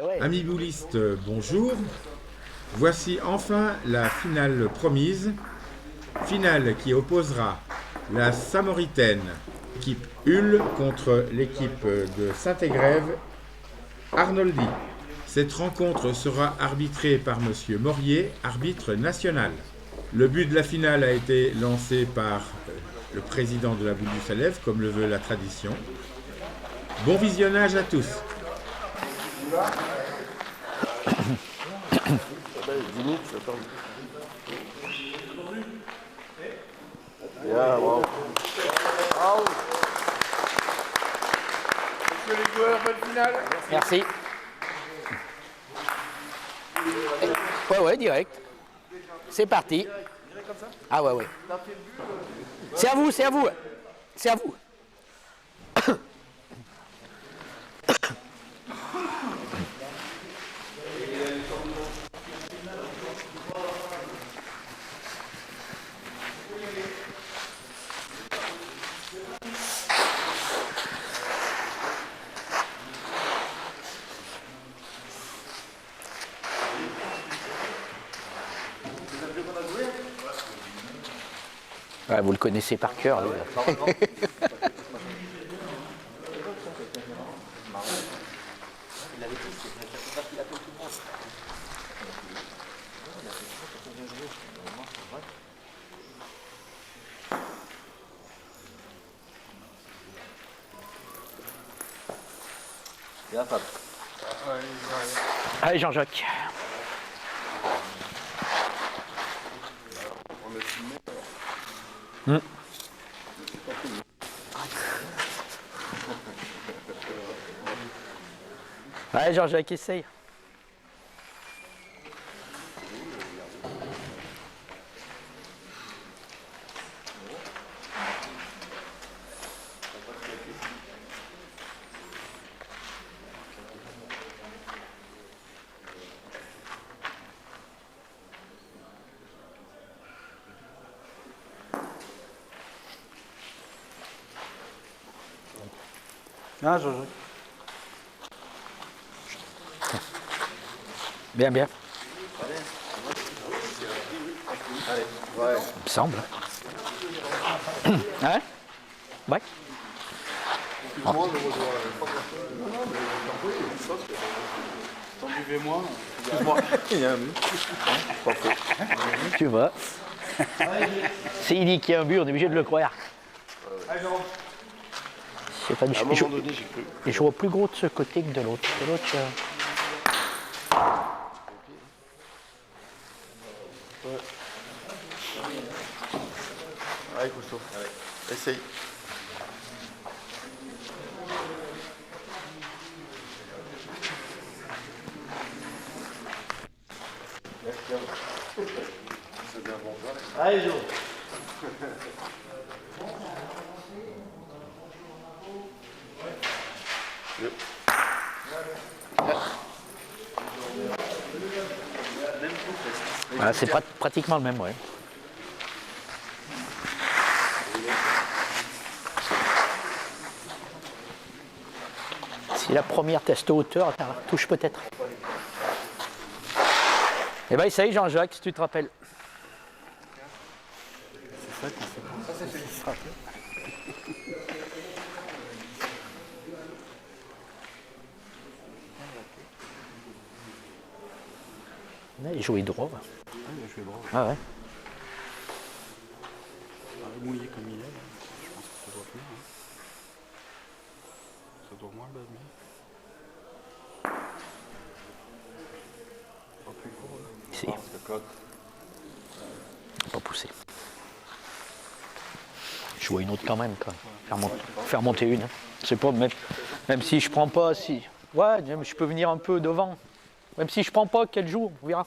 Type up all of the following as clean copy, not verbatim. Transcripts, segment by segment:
ouais. Amis boulistes, bonjour. Voici enfin la finale promise. Finale qui opposera la Samoritaine, équipe Hull, contre l'équipe de Saint-Égrève, Arnoldi. Cette rencontre sera arbitrée par Monsieur Morier, arbitre national. Le but de la finale a été lancé par le président de la Boule du Salève, comme le veut la tradition. Bon visionnage à tous. Monsieur les joueurs, bonne finale. Merci. Ouais, direct. C'est parti. Ah ouais. C'est à vous. C'est à vous. Ouais, vous le connaissez par cœur, lui. Allez, Jean-Jacques. Allez, Jean-Jacques, essaye. Ah, Jean-Jacques. Bien. Il me semble. Hein? Ouais. T'en buvez moins. Excuse-moi. Il y a un but. Tu vois. S'il dit qu'il y a un but, on est obligé de le croire. C'est pas du À un moment donné, j'ai cru. Et je vois plus gros de ce côté que de l'autre. De l'autre, Allez, Cousteau. Essaye. Allez, Jo. Voilà, c'est pratiquement le même, ouais. Si la première teste hauteur, elle touche peut-être. Eh bien, essaye, Jean-Jacques, si tu te rappelles. C'est ça qui se passe. Ça, c'est ça. Il jouait droit. Ah, il a joué droit. Ah ouais. Mouillé comme il est, là. Je pense que ça doit tenir. Hein. Ça doit moins le battre. Pas plus court, là. Si. Pas poussé. Je vois une autre quand même. Quoi. Faire monter une. Hein. C'est pas même si je prends pas, si. Ouais, je peux venir un peu devant. Même si je prends pas, quel jour, on verra.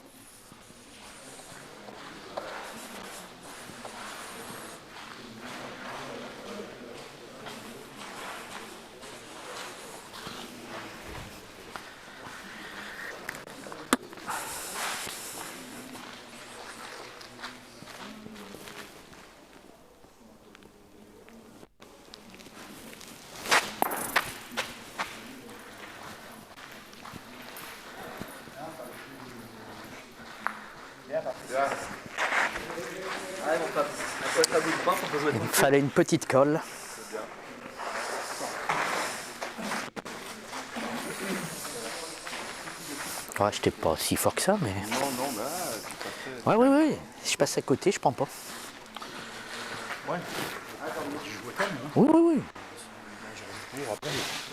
Il me fallait une petite colle. Ouais, j'étais pas si fort que ça, mais... Non, non, mais là, tout à fait. Ouais, ouais, ouais. Si je passe à côté, je prends pas. Ouais. Tu joues au thème, hein. Oui, oui, oui.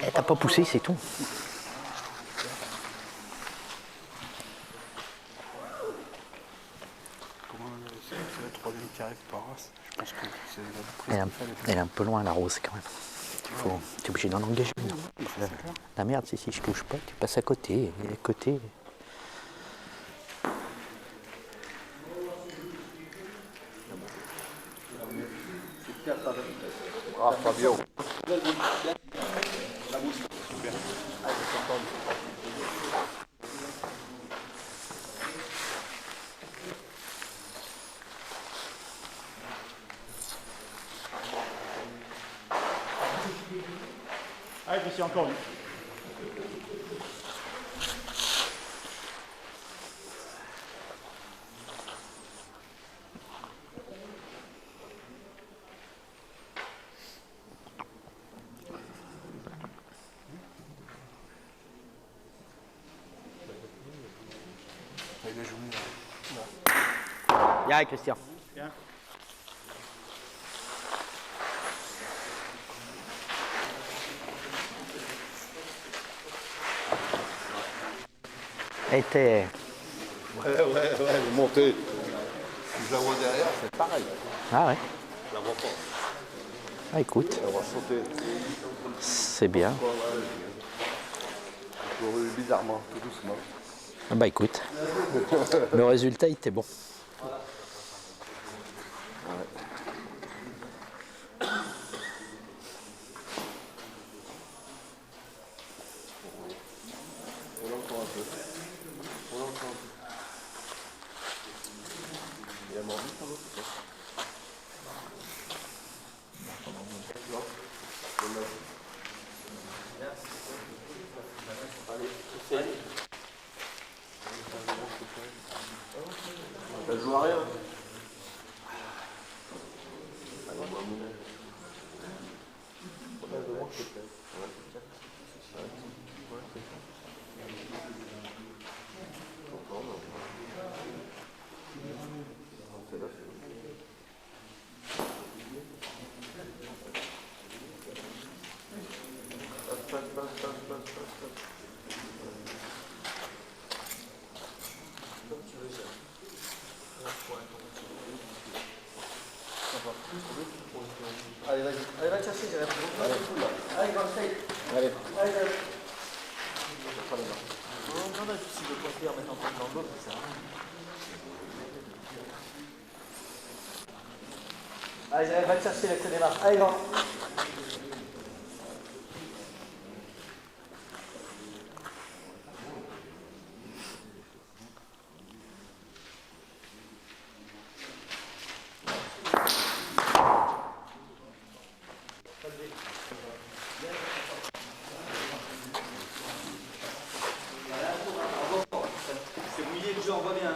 Eh, t'as pas poussé, c'est tout. Comment c'est la troisième qui arrive par race? Je pense que c'est la Elle est un peu loin, la rose, quand même. T'es obligé d'en engager une. La merde, c'est si je touche pas, tu passes à côté. Et à côté... Ah, Fabio. Allez, Christian, encore une. Il a joué là. Viens, Christian. Elle était... Ouais, elle est montée. Si je la vois derrière, c'est pareil. Ah ouais. Je la vois pas. Ah, écoute, Elle va sauter. c'est bien. Bizarrement, tout doucement. Ah bah écoute, le résultat il était bon. On l'entend un peu. On l'entend un peu. Il a mordu par l'autre peut-être. Elle joue à rien. Allez, vas-y. Allez, va te chercher, j'ai Allez, go, stay. Allez. Allez, allez. Non, non, si je veux pas faire mettre en train dans l'autre, ça sert à rien. Allez, va te chercher, laisse démarre. Allez, grand. C'est mouillé le jeu, on voit bien.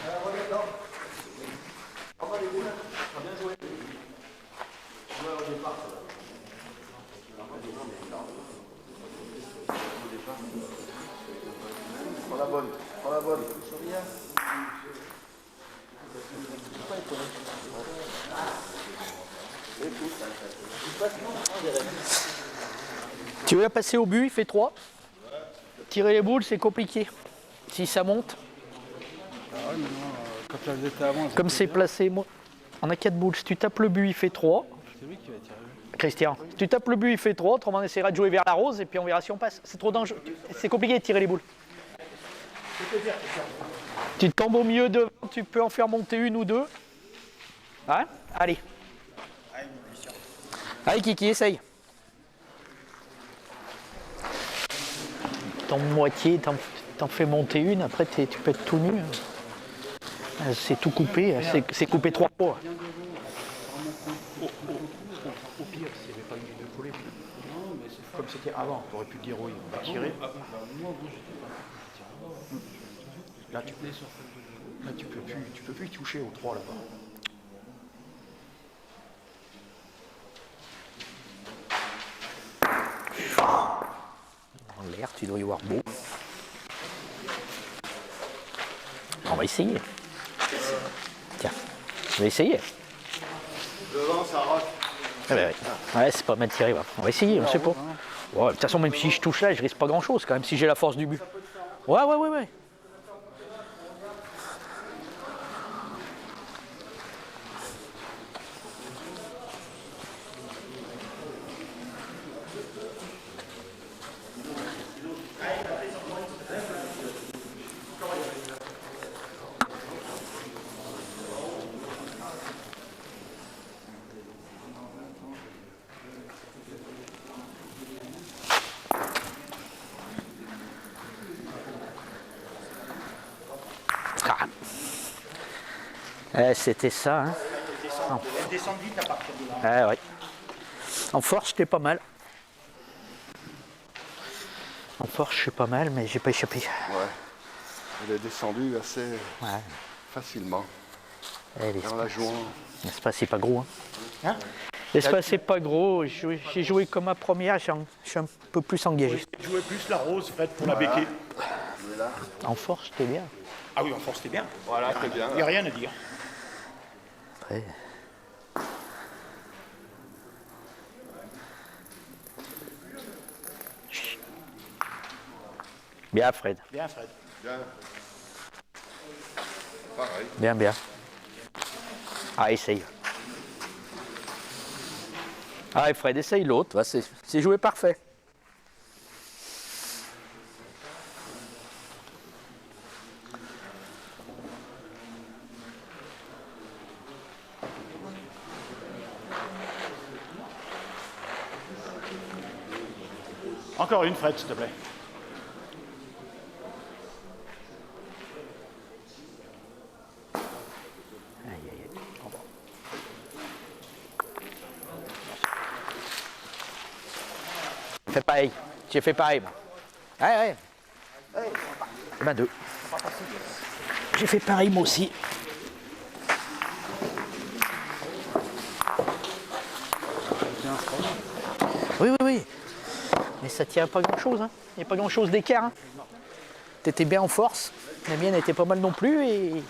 Alors, regarde, non. On va les boules. On va bien jouer. Ouais, au départ, ça va. Prends la bonne. Prends la bonne. Tu veux la passer au but, il fait 3. Tirer les boules, c'est compliqué. Si ça monte, Ah ouais, mais non, quand elles étaient avant, comme c'est placé, moi, on a 4 boules. Si tu tapes le but, il fait 3. c'est lui qui va tirer. Christian, si tu tapes le but, il fait 3. Autrement, on essaiera de jouer vers la rose et puis on verra si on passe. C'est trop dangereux. C'est compliqué de tirer les boules. Tu tombes au milieu devant, tu peux en faire monter une ou deux. Hein? Allez. Allez, Kiki, essaye. Ton moitié, t'en fais monter une, après tu peux être tout nu. C'est tout coupé, c'est coupé 3 fois. Au pire, s'il n'y avait pas eu les deux collés. Non, mais c'est comme c'était avant, tu aurais pu dire oui, on va tirer. Moi, j'étais pas. Là, tu peux plus y toucher au 3 là-bas. En l'air, tu dois y voir beau. On va essayer. Tiens, on va essayer. Devant, ça rote. Ah ben ouais, c'est pas mal tiré. Va. On va essayer, on sait pas. Ouais, de toute façon, même si je touche là, je risque pas grand-chose quand même, si j'ai la force du but. Ouais. C'était ça, hein. Elle descend vite à partir de là. Ouais. En force, j'étais pas mal. En force, je suis pas mal, mais j'ai pas échappé. Ouais. Elle est descendue assez facilement. Dans la joint. L'espace n'est pas gros. Hein. L'espace n'est pas gros. J'ai joué comme ma première, je suis un peu plus engagé. Jouer plus la rose, Fred, pour la béquille. En force, j'étais bien. Ah oui, en force, c'était bien. Voilà, c'est bien. Il n'y a rien à dire. Après. Bien, Fred. Bien, Fred. Bien. Pareil. Bien. Ah, essaye. Ah, Fred, essaye l'autre. C'est joué parfait. Encore une, Fred, s'il te plaît. Fais pareil. J'ai fait pareil, moi. Ouais. Ben 2. J'ai fait pareil, moi aussi. Oui. Mais ça tient pas grand-chose. Hein. Il n'y a pas grand-chose d'écart. Hein. T'étais bien en force. La mienne était pas mal non plus. Et...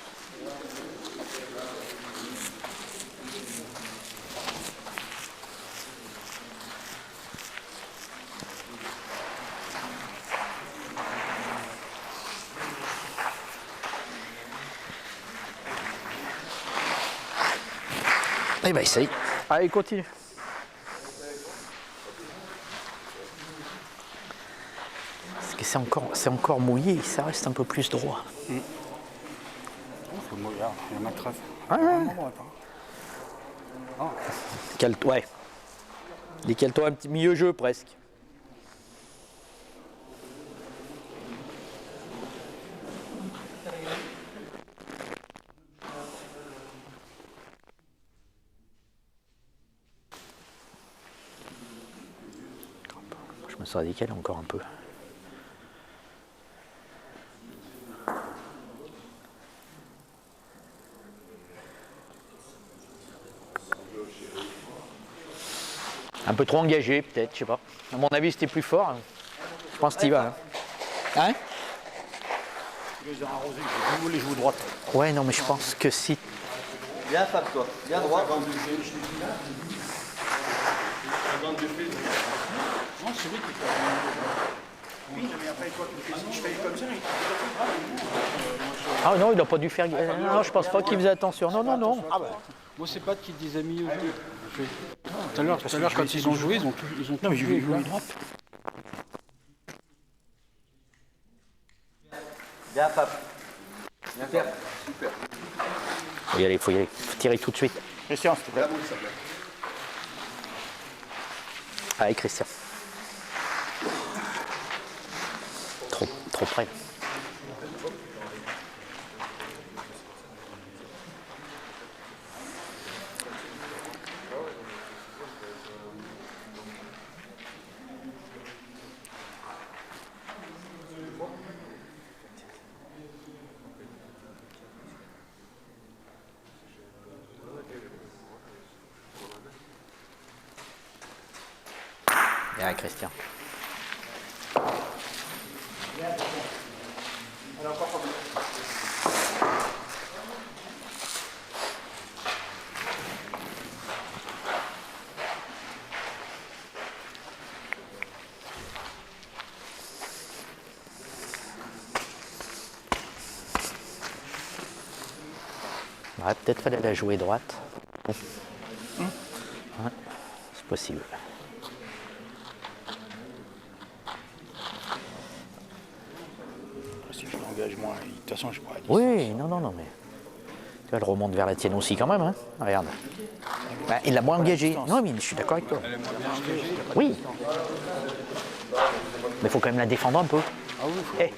Eh ben essaye. Allez, continue. Parce que c'est encore mouillé, ça reste un peu plus droit. C'est mouillé, il y a ma trèfle. Ouais. Décale-toi un petit milieu jeu presque. Je me sens décalé encore un peu. Un peu trop engagé peut-être, je sais pas. À mon avis c'était plus fort. Hein. Je pense que tu y vas. Hein, Les arrosés, vous les joues droite. ouais, non mais je pense que si. Bien, Fab, toi. Bien droit. Non, c'est lui qui fait. Oui, mais après, toi, je fais comme ça. Ah non, il n'a pas dû faire. Non, je pense pas qu'il faisait attention. Non. Ah bah. Moi, c'est pas qui disait mis au jeu. Tout à l'heure, quand ils ont joué, ils ont Non, mais je vais jouer droite. Bien, Fab. Bien, Fab. Super. Faut y aller, faut tirer tout de suite. Christian, s'il te plaît. Allez, Christian. Trop près. Bien, Christian. Ouais, peut-être fallait la jouer droite. Ouais, c'est possible. Si je l'engage moins, de toute façon, je pourrais dire. Oui, non, mais. Tu vois, elle remonte vers la tienne aussi quand même, hein. Regarde. Ben, il l'a moins engagé. Non, mais je suis d'accord avec toi. Oui. Mais il faut quand même la défendre un peu. Ah oui, Eh.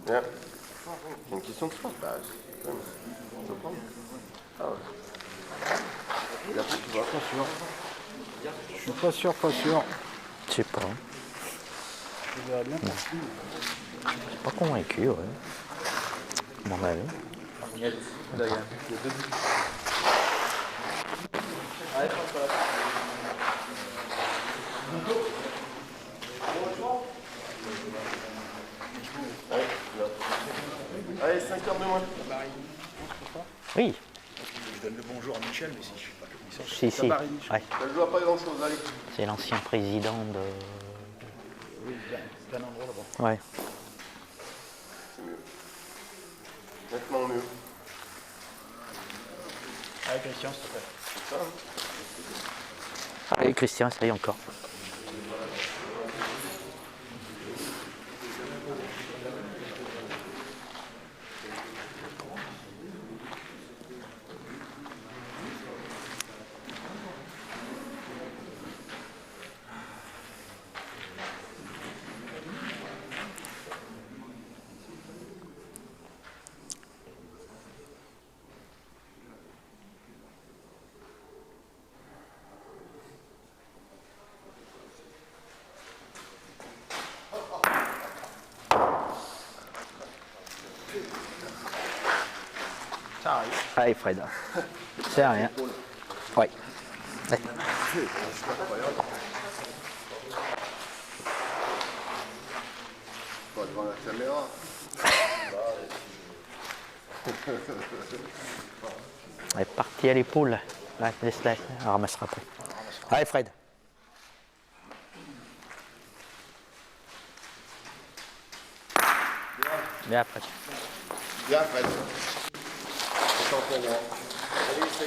Bien. C'est une question de choix. Bah, c'est quand même. On peut prendre. Ah ouais. Et après, tu vois. Pas sûr. Je suis pas sûr, pas sûr. Je sais pas. Je verrai bien. Je suis pas convaincu, ouais. À mon avis. Allez, 5 heures de moins. Oui, Je donne le bonjour à Michel, mais si je suis pas le si, si. Ouais. Ça joue à pas grand chose, allez. C'est l'ancien président de. Oui, plein d'endroits là-bas. Ouais. Nettement mieux. Allez, Christian, s'il te plaît. C'est ça, hein. Allez, Christian, essaye encore. Ça arrive. Allez, Fred. C'est rien. Ouais. Ouais. Pas devant la caméra. Elle est partie à l'épaule. Ouais, laisse-la. Elle ramassera après. Allez, Fred. Bien après. Bien, Fred. Autant pour moi.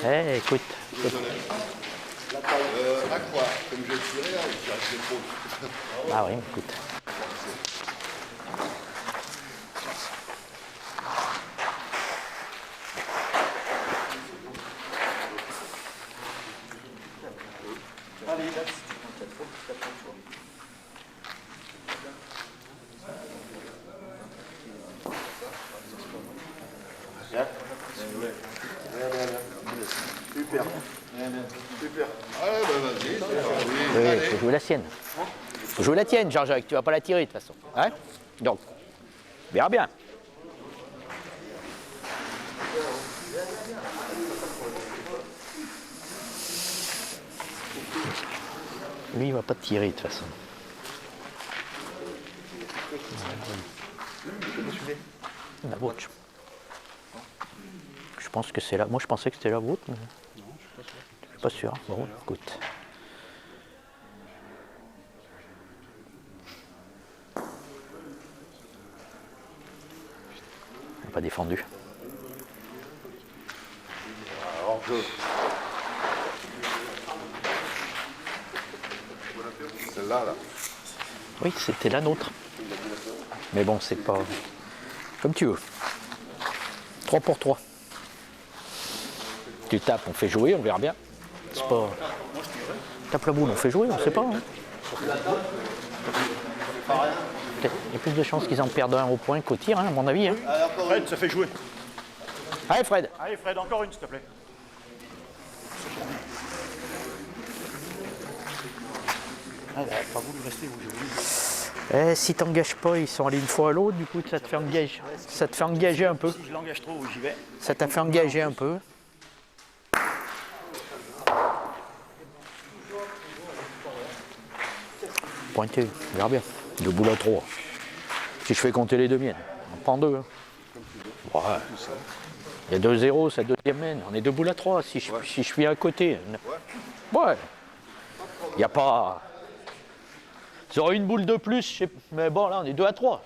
Eh, écoute. Désolé. À quoi? Comme je le tirais, je tire avec l'épaule. Ah oui, écoute. Super. Super. Ah bah vas-y, c'est parti. Oui, il Allez. faut jouer la sienne. Il faut jouer la tienne, Jean-Jacques. Tu vas pas la tirer de toute façon. Hein? Donc, verra bien. Lui, il va pas tirer de toute façon. La vôtre. Je pense que c'est là. Moi, je pensais que c'était la vôtre. Mais... Non, je suis pas sûr. Je suis pas sûr. Bon, écoute. Elle n'a pas défendu. Alors, celle-là, là. Oui, c'était la nôtre. Mais bon, c'est pas... Comme tu veux. 3 pour 3. Tu tapes, on fait jouer, on verra bien. C'est pas... Tape la boule, on fait jouer, on sait pas. Hein. Il y a plus de chances qu'ils en perdent un au point qu'au tir, hein, à mon avis. Hein. Fred, ça fait jouer. Allez Fred. Allez Fred, encore une s'il te plaît. Ah, il n'a pas voulu rester où j'ai voulu. Si t'engages pas, ils sont allés une fois à l'autre, du coup ça te fait engager. Ça te fait engager un peu. Si je l'engage trop, j'y vais. Ça t'a fait engager un peu. Pointé, regarde bien. 2 boules à 3. Si je fais compter les deux miennes, on prend 2. Hein. Ouais. Il y a 2-0, c'est la deuxième mienne. On est 2 boules à 3 si je suis à côté. Ouais. Il n'y a pas. Ça aurait une boule de plus, je sais... mais bon, là on est 2 à 3.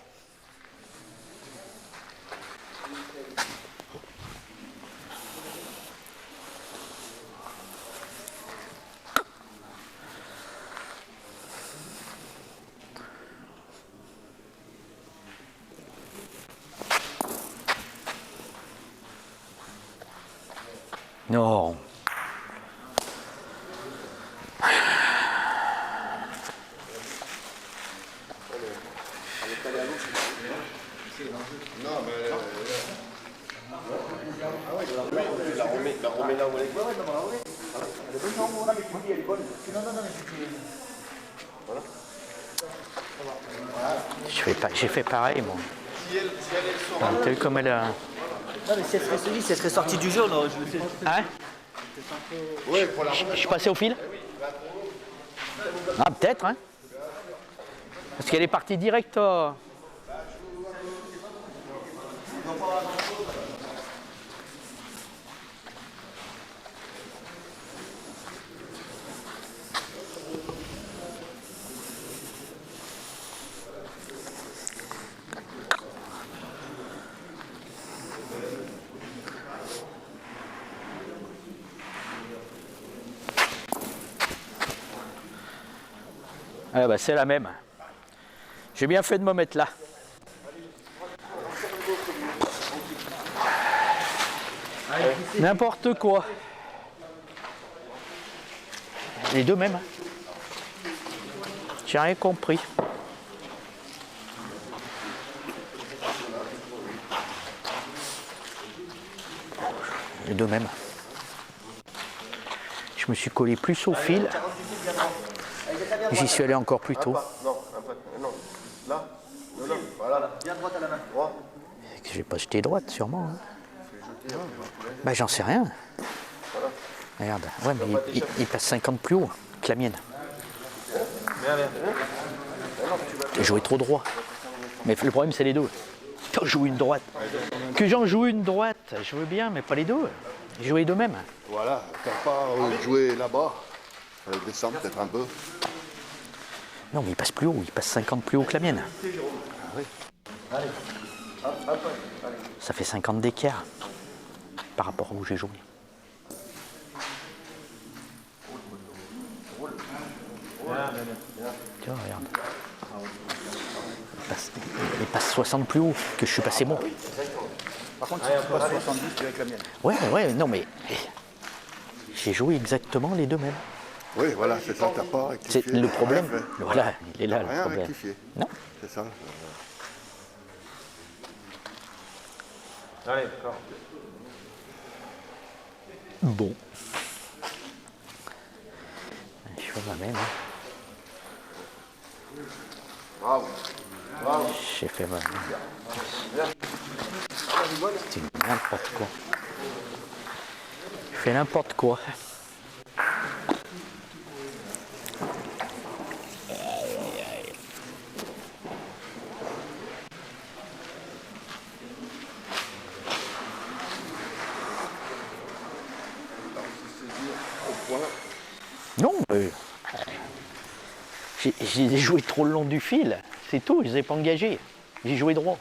Non. La remets là où elle est. J'ai fait pareil, moi. T'as vu comme elle a... Non, mais si elle serait solide, si elle serait sortie du jaune, je le sais. Hein? Je suis passé au fil? Ah, peut-être, hein? Parce qu'elle est partie direct. Ah bah c'est la même. J'ai bien fait de me mettre là. N'importe quoi. Les deux mêmes. Hein. J'ai rien compris. Les deux mêmes. Je me suis collé plus au fil. J'y suis allé encore plus tôt. Non, un peu. Non. Là. Non, voilà. Bien droite à la main. Droit. J'ai pas jeté droite, sûrement. Hein. Bah, j'en sais rien. Regarde, ouais, mais il passe 50 plus haut que la mienne. J'ai joué trop droit. Mais le problème, c'est les deux. J'en joue une droite. Que j'en joue une droite, je veux bien, mais pas les deux. J'ai joué les deux mêmes. Voilà, t'as pas joué là-bas, descendre peut-être un peu. Non, mais il passe plus haut, il passe 50 plus haut que la mienne. Ça fait 50 d'écart par rapport à où j'ai joué. Tu vois, regarde. Il passe 60 plus haut que je suis passé moi. Par contre, si tu passes 70, tu es avec la mienne. Ouais, non, mais j'ai joué exactement les deux mêmes. Oui, voilà, c'est ça, t'as pas rectifié. C'est le problème. Rien fait. Voilà, il est là, le Rien problème. rectifié. Non. C'est ça. Allez, d'accord. Bon. Je fais ma même. Hein. Bravo. Bravo. J'ai fait ma même. C'est n'importe quoi. Je fais n'importe quoi. Non, j'ai joué trop le long du fil, c'est tout, je les ai pas engagés. J'ai joué droit.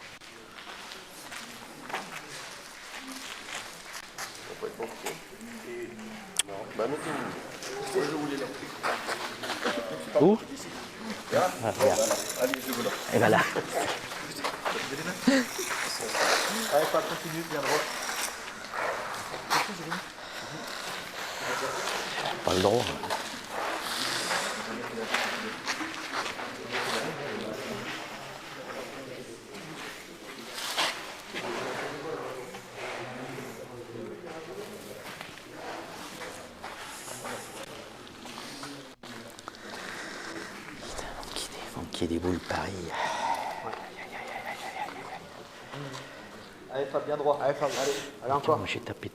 Où? Ah, regarde. Et ben là. Allez, pas continue, bien droit. Pas le droit. qu'il y ait des boules pareilles. Allez, Fab, bien droit. Allez, Fab, allez encore. Moi, j'ai tapé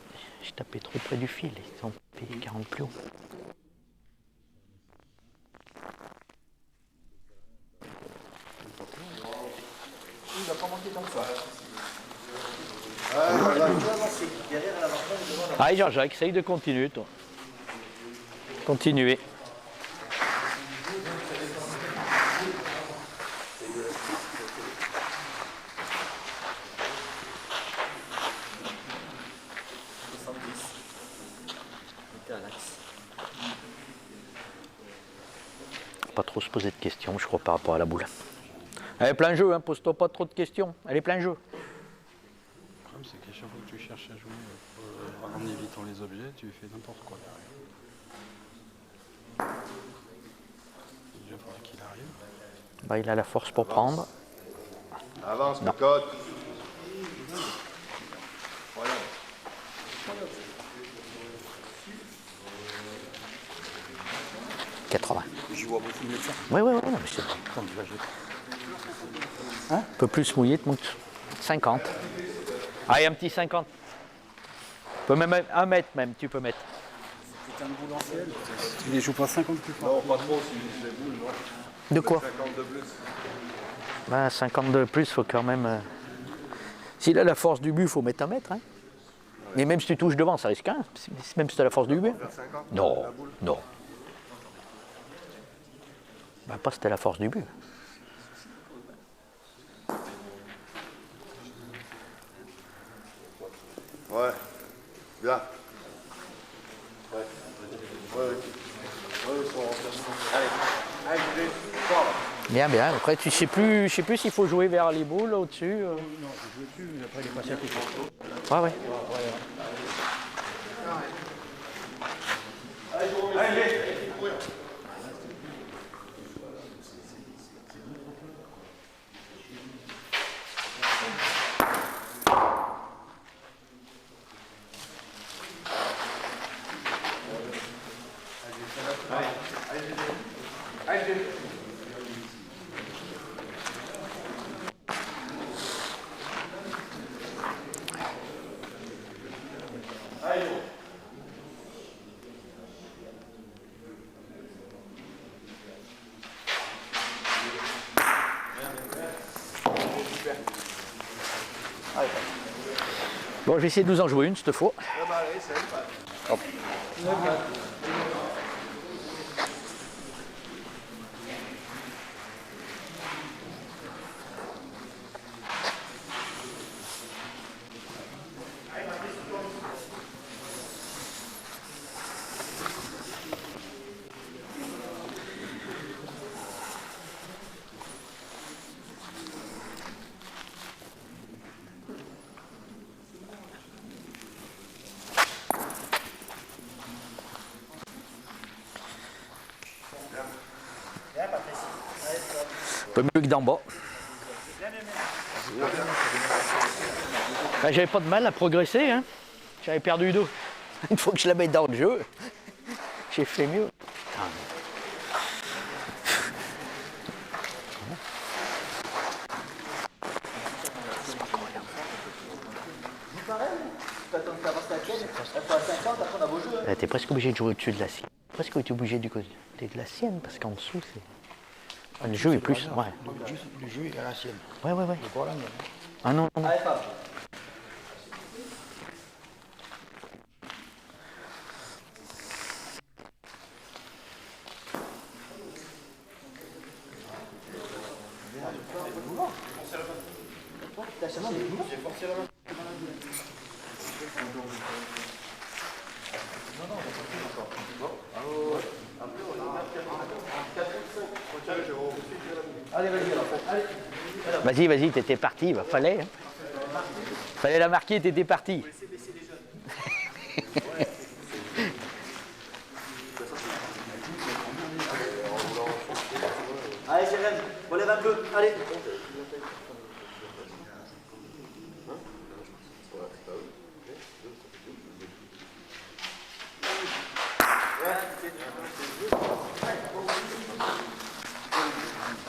trop près du fil. Ils sont payés 40 plus haut. Il va pas manquer tant que ça. Allez, Jean-Jacques, essaye de continuer, toi. Continuez. Pas trop se poser de questions, je crois, par rapport à la boule. Elle est plein jeu, hein, pose-toi pas trop de questions. Elle est plein jeu. Le problème, c'est qu'à chaque fois que tu cherches à jouer en évitant les objets, tu fais n'importe quoi derrière. Déjà, il faudrait qu'il arrive. Bah, il a la force pour prendre. Avance, Non. cocotte. 80. J'y vois beaucoup mieux que ça. Oui, non, mais c'est un peu plus mouillé, te monte 50. Allez, un petit 50. Tu peux même 1 mètre même, tu peux mettre. C'est un boule ancienne. Tu les joues pas 50 plus fort. Non, pas trop si les boules, non. De quoi 50 de plus. Bah, 50 de plus, faut quand même... S'il a la force du but, il faut mettre 1 mètre. Hein. Mais même si tu touches devant, ça risque 1. Même si tu as la force du but. Non, non. Bah, pas si tu as la force du but. Ouais. Bien. Ouais. Ils sont allez, Bien, bien. Après, je sais plus s'il faut jouer vers les boules au-dessus. Non, je ne plus, après il est passé à côté. Ouais. Bon, je vais essayer de nous en jouer une cette fois. Hop. Un peu mieux que d'en bas. Ben, j'avais pas de mal à progresser, hein. J'avais perdu d'eau. Une fois que je la mets dans le jeu, j'ai fait mieux. T'es presque obligé de jouer au-dessus de la sienne. Presque obligé du côté de la sienne, parce qu'en dessous, c'est... Le jeu est plus... Ouais. Le jeu est à la sienne. Ouais. C'est pas la mienne. Ah non. Allez, Fab. Vas-y, t'étais parti, il fallait. Hein. Fallait la marquer, t'étais parti. Allez, Jérém, relève un peu. Allez.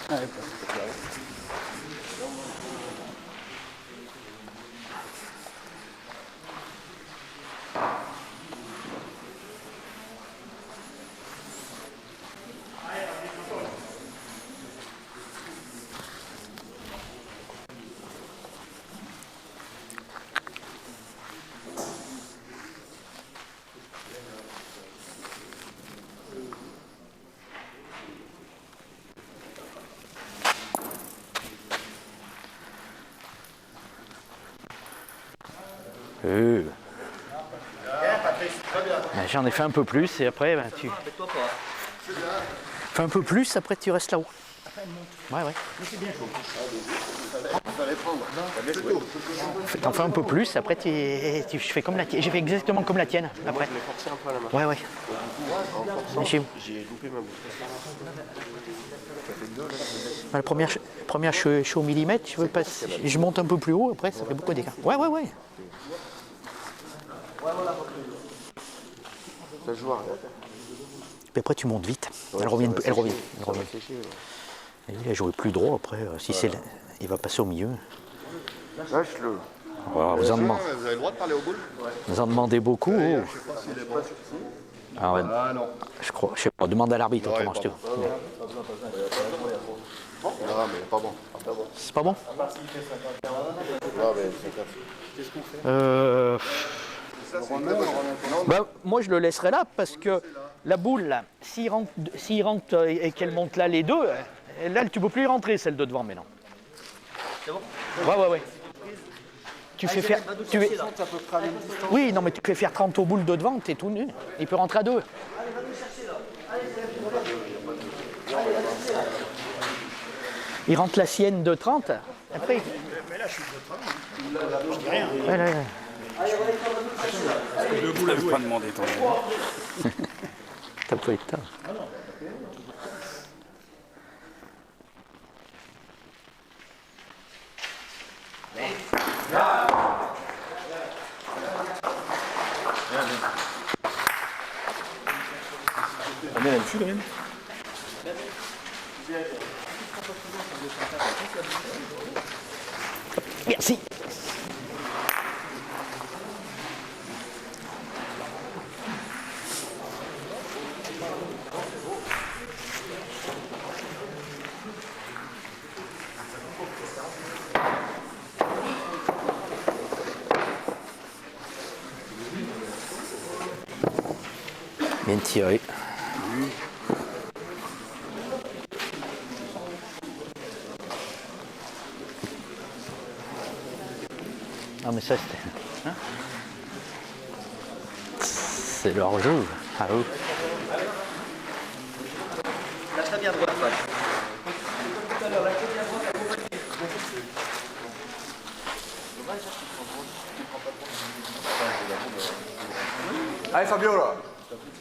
Allez, J'en ai fait un peu plus et après tu fais un peu plus, après tu restes là-haut. Ouais. T'en fais un peu plus, après je fais comme la tienne. J'ai fait exactement comme la tienne après. Je l'ai forcé un peu à la main. Ouais. En forçant, j'ai loupé ma bouche. La première je suis au millimètre, je monte un peu plus haut, après ça fait beaucoup d'écart. Ouais. Ça joue à rien. Puis après tu montes vite. Elle revient. Et il a joué plus droit après. Si c'est il va passer au milieu. Lâche-le. Voilà, vous en demandez. Vous avez le droit de parler au boule? Vous en demandez beaucoup. Je sais pas s'il est pas sur Ah ouais. non. Je sais pas, demande à l'arbitre Ouais, autrement, je te dis. Non, mais pas bon. C'est pas bon? Non, mais c'est Bah, moi je le laisserai là parce que la boule, là, s'il rentre et qu'elle monte là les deux, là tu peux plus y rentrer celle de devant maintenant. C'est bon? Ouais. Tu fais faire. Oui, non mais tu fais faire 30 aux boules de devant, t'es tout nu. Il peut rentrer à deux. Il rentre la sienne de 30, après. Mais là, je suis de 30. Je dis rien. Ouais. Je n'avais pas demandé ton nom. T'as pas eu de temps. Combien là-dessus, quand même? Merci. Bien tiré. Ah mais ça c'était... Hein, c'est leur jeu. Ah oui. Lâche très bien droite, Fab. Allez Fabio là.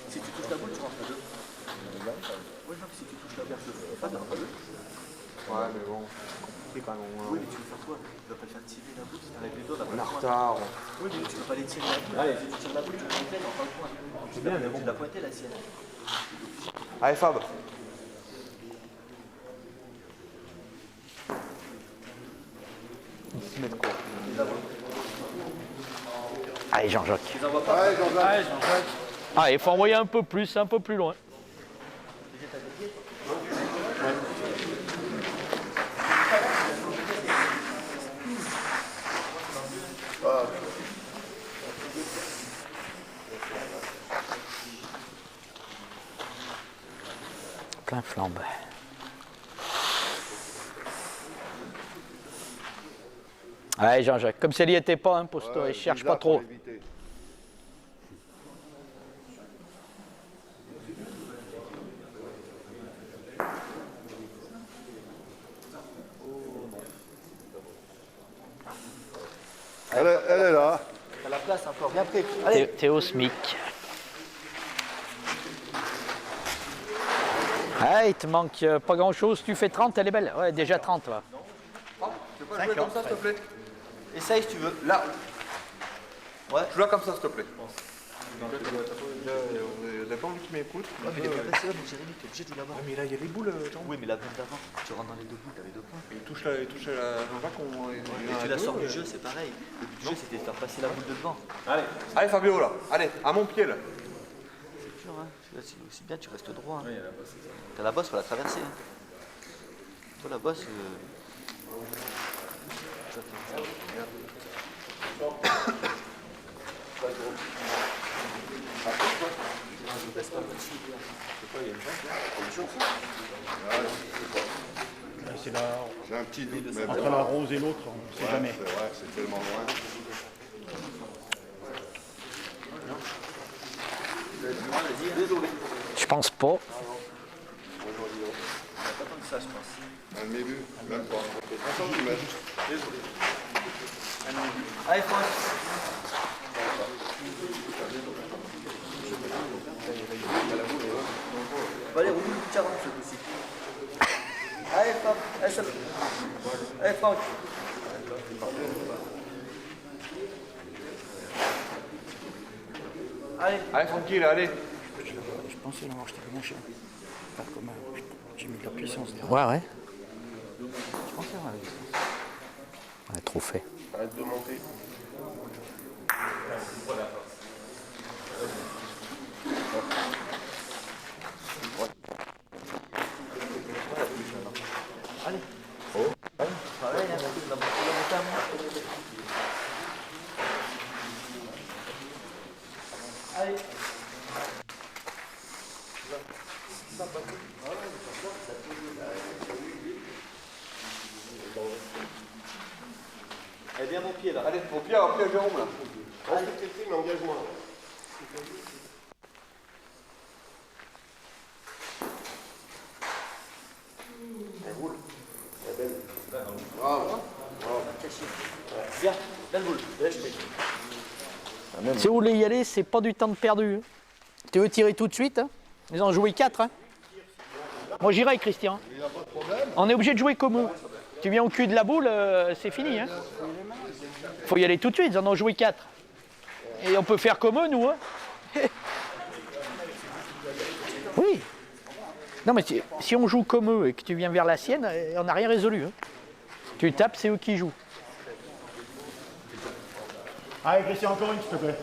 Si tu touches la boule, tu rentres à deux. Oui, non, si tu touches la boule, Fab, il rentre à deux. Ouais mais bon. Oui, mais tu veux faire quoi? Tu vas pas le faire tirer la boule, avec les doigts, On est en retard. Oui, mais tu vas pas les tirer la boule. Allez, si tu tires la boule, tu vas rentrer dans le coin. C'est bien, mais bon. Tu l'as pointé la sienne. Allez Fab. Ils se mettent quoi? Allez Jean-Jacques. Allez, Jean-Jacques. Ah, il faut envoyer un peu plus loin. Plein flambe. Allez Jean-Jacques, comme si elle n'y était pas, hein, pose-toi, il cherche pas trop. Elle est là. T'as la place encore, bien pris. T'es au SMIC. Ah, il te manque pas grand-chose, tu fais 30, elle est belle. Ouais, déjà 30 là. Tu peux pas jouer comme ça s'il te plaît? Essaye si tu veux. Là. Ouais. Joue-la comme ça s'il te plaît. Il a pas envie qu'il m'écoute. Ouais, mais il est pas passé, mais Jérémy, t'es obligé de jouer là-bas. Mais là, il y a des boules, Jean. Oui, mais la bande d'avant, tu rentres dans les deux boules, t'avais 2 points. Il touche la Jean-Jacques, Et tu la sors du jeu, c'est pareil. Le but du jeu, c'était de faire passer la boule de devant. Allez Fabio là. Allez, à mon pied là. C'est dur, hein. C'est aussi bien, tu restes droit. Hein. T'as la bosse, faut la traverser. Hein. Toi, la bosse. C'est là, J'ai un petit doute, mais entre la rose et l'autre, on ne sait jamais. C'est vrai, c'est tellement loin. Désolé. Je pense pas. Pas tant que ça, je pense. Un demi-but, même pas. Attends, je mets. Désolé. Allez, Franck. Allez, roule une 40 ce coup-ci. Allez, Franck. Allez, ça... Allez, Franck. Allez. Allez, tranquille, allez. Je pensais l'avoir acheté moins cher. Pas comme j'ai mis de la puissance derrière. Ouais, ouais. Je pensais avoir la puissance. Ouais, trop fait. Arrête de monter. Allez. Oh. Allez, la montagne. Allez. Elle est bien mon pied là. Allez, au pied, Jérôme, là. Respecte le film, engage-moi. Elle roule. Elle est belle. Bravo. Viens, donne le boule. Laisse Si vous voulez y aller, c'est pas du temps de perdu. Tu veux tirer tout de suite, hein? Ils ont joué 4. Hein? Moi j'irai, Christian. On est obligé de jouer comme eux. Tu viens au cul de la boule, c'est fini. Hein? Faut y aller tout de suite, ils en ont joué 4. Et on peut faire comme eux, nous. Hein? Oui. Non, mais si on joue comme eux et que tu viens vers la sienne, on n'a rien résolu. Hein? Tu tapes, c'est eux qui jouent. Allez, Christian, encore une, s'il te plaît.